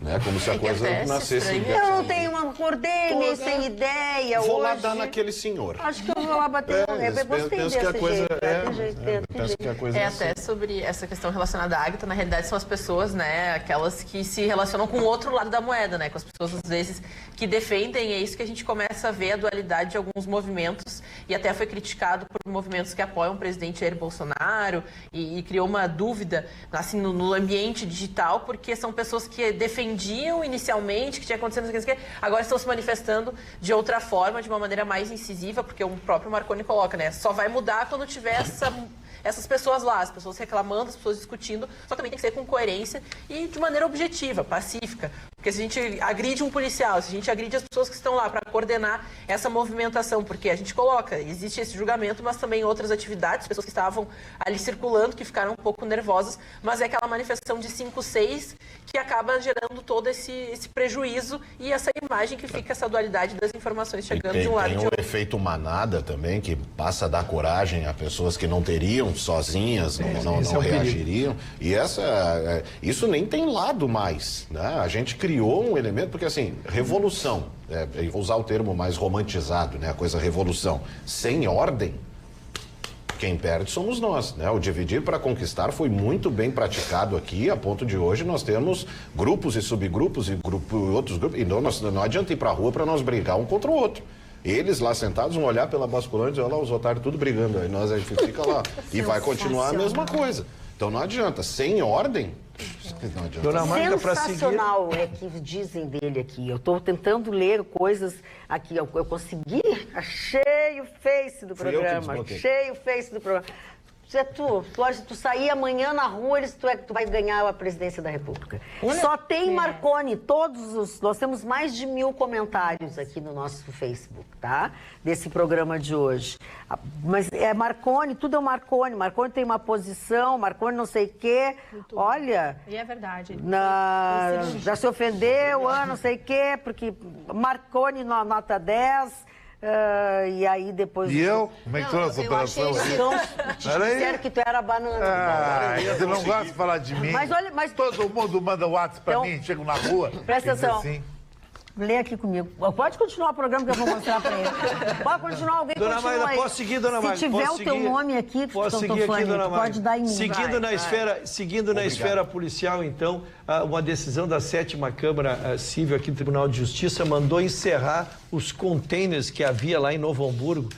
né? Como se a coisa nascesse... Eu não tenho, acordei meio sem ideia Vou hoje. lá dar naquele senhor. Acho que eu vou lá bater um... Eu gostei desse jeito. Penso que a coisa é assim. Até sobre essa questão relacionada à Ágata, na realidade são as pessoas, né, aquelas que se relacionam com o outro lado da moeda, né, com as pessoas às vezes que defendem, é isso que a gente começa a ver a dualidade de alguns movimentos, e até foi criticado por movimentos que apoiam o presidente Jair Bolsonaro, e criou uma dúvida, assim, no ambiente digital, porque são pessoas que defendiam inicialmente que tinha acontecido isso aqui, agora estão se manifestando de outra forma, de uma maneira mais incisiva, porque o próprio Marconi coloca, né, só vai mudar quando tiver essas pessoas lá, as pessoas reclamando, as pessoas discutindo, só que também tem que ser com coerência e de maneira objetiva, pacífica. Porque se a gente agride um policial, se a gente agride as pessoas que estão lá para coordenar essa movimentação, porque a gente coloca, existe esse julgamento, mas também outras atividades, pessoas que estavam ali circulando, que ficaram um pouco nervosas, mas é aquela manifestação de 5, 6 que acaba gerando todo esse prejuízo e essa imagem que fica, essa dualidade das informações chegando de um lado e de outro. Tem um efeito manada também, que passa a dar coragem a pessoas que não teriam sozinhas, não reagiriam. E isso nem tem lado mais, né? A gente criou um elemento, porque assim, revolução, eu vou usar o termo mais romantizado, né? A coisa revolução, sem ordem, quem perde somos nós, né? O dividir para conquistar foi muito bem praticado aqui, a ponto de hoje nós temos grupos e subgrupos e outros grupos, e não adianta ir para a rua para nós brigar um contra o outro. Eles lá sentados vão olhar pela basculante e olha lá os otários tudo brigando, aí nós a gente fica lá e vai continuar a mesma coisa. Então não adianta, sem ordem, não adianta. Dona Magda, para seguir... Sensacional é que dizem dele aqui. Eu estou tentando ler coisas aqui. Eu consegui, achei o Face do programa. Achei o Face do programa. Tu sair amanhã na rua, tu vai ganhar a presidência da República. Só tem Marconi, nós temos mais de 1000 comentários aqui no nosso Facebook, tá? Desse programa de hoje. Mas é Marconi, tudo é Marconi. Marconi tem uma posição, Marconi não sei o quê. Olha... E é verdade. Já se ofendeu, não sei o quê, porque Marconi nota 10... e aí depois... E eu? Como é que tô nessa operação aí? Então, disseram que tu era banana. Você não gosta de falar de mim? Mas todo mundo manda WhatsApp pra mim, chego na rua. Presta atenção. Assim. Lê aqui comigo. Pode continuar o programa que eu vou mostrar pra ele. Pode continuar, alguém Dona continua Magda, aí. posso seguir, Dona Magda? Se tiver o teu nome aqui, posso seguir aqui, Dona Magda? pode dar em mim. Seguindo na esfera policial, então, uma decisão da 7ª Câmara Civil aqui do Tribunal de Justiça mandou encerrar os containers que havia lá em Novo Hamburgo.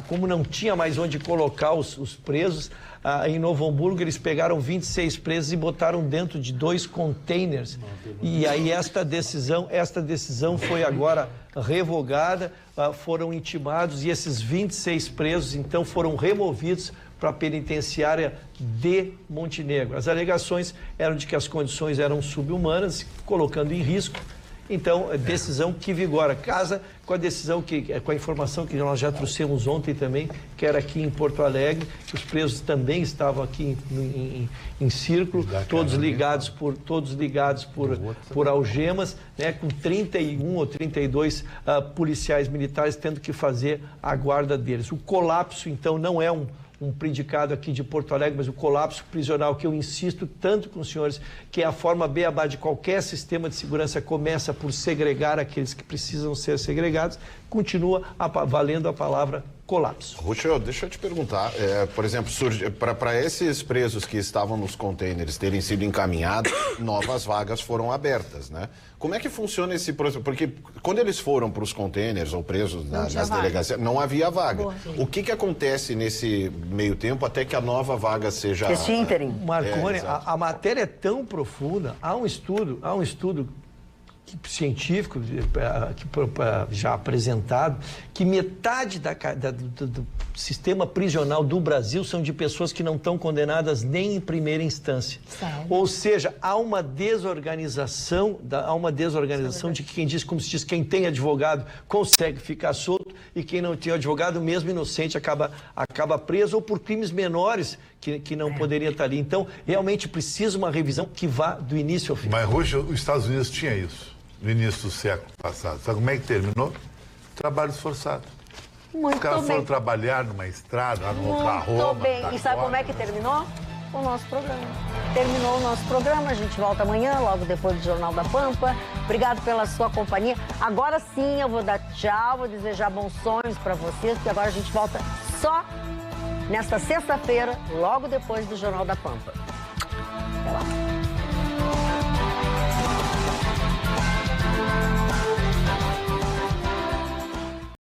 Como não tinha mais onde colocar os presos, em Novo Hamburgo eles pegaram 26 presos e botaram dentro de 2 containers. E aí esta decisão foi agora revogada, foram intimados e esses 26 presos então foram removidos para a penitenciária de Montenegro. As alegações eram de que as condições eram subhumanas, colocando em risco. Então, decisão que vigora. Casa com a decisão, com a informação que nós já trouxemos ontem também, que era aqui em Porto Alegre, que os presos também estavam aqui em círculo, todos ligados por algemas, né, com 31 ou 32 policiais militares tendo que fazer a guarda deles. O colapso, então, não é um predicado aqui de Porto Alegre, mas o colapso prisional, que eu insisto tanto com os senhores, que é a forma beabá de qualquer sistema de segurança, começa por segregar aqueles que precisam ser segregados, continua valendo a palavra colapso. Rucho, deixa eu te perguntar, por exemplo, para esses presos que estavam nos containers terem sido encaminhados, novas vagas foram abertas, né? Como é que funciona esse processo? Porque quando eles foram para os containers ou presos nas delegacias, não havia vaga. O que acontece nesse meio tempo até que a nova vaga seja... Esse ínterim. Marconi, a matéria é tão profunda, há um estudo científico já apresentado, que metade do sistema prisional do Brasil são de pessoas que não estão condenadas nem em primeira instância. Sério? Ou seja, há uma desorganização de quem diz, como se diz, quem tem advogado consegue ficar solto e quem não tem advogado, mesmo inocente, acaba preso ou por crimes menores que não poderia estar ali. Então, realmente precisa uma revisão que vá do início ao fim. Mas, Rucho, os Estados Unidos tinha isso no início do século passado. Sabe como é que terminou? Trabalhos forçados. Os caras foram trabalhar numa estrada, no Oklahoma. Muito bem. E sabe como é que terminou? o nosso programa. Terminou o nosso programa, a gente volta amanhã, logo depois do Jornal da Pampa. Obrigado pela sua companhia. Agora sim eu vou dar tchau, vou desejar bons sonhos para vocês, porque agora a gente volta só nesta sexta-feira, logo depois do Jornal da Pampa.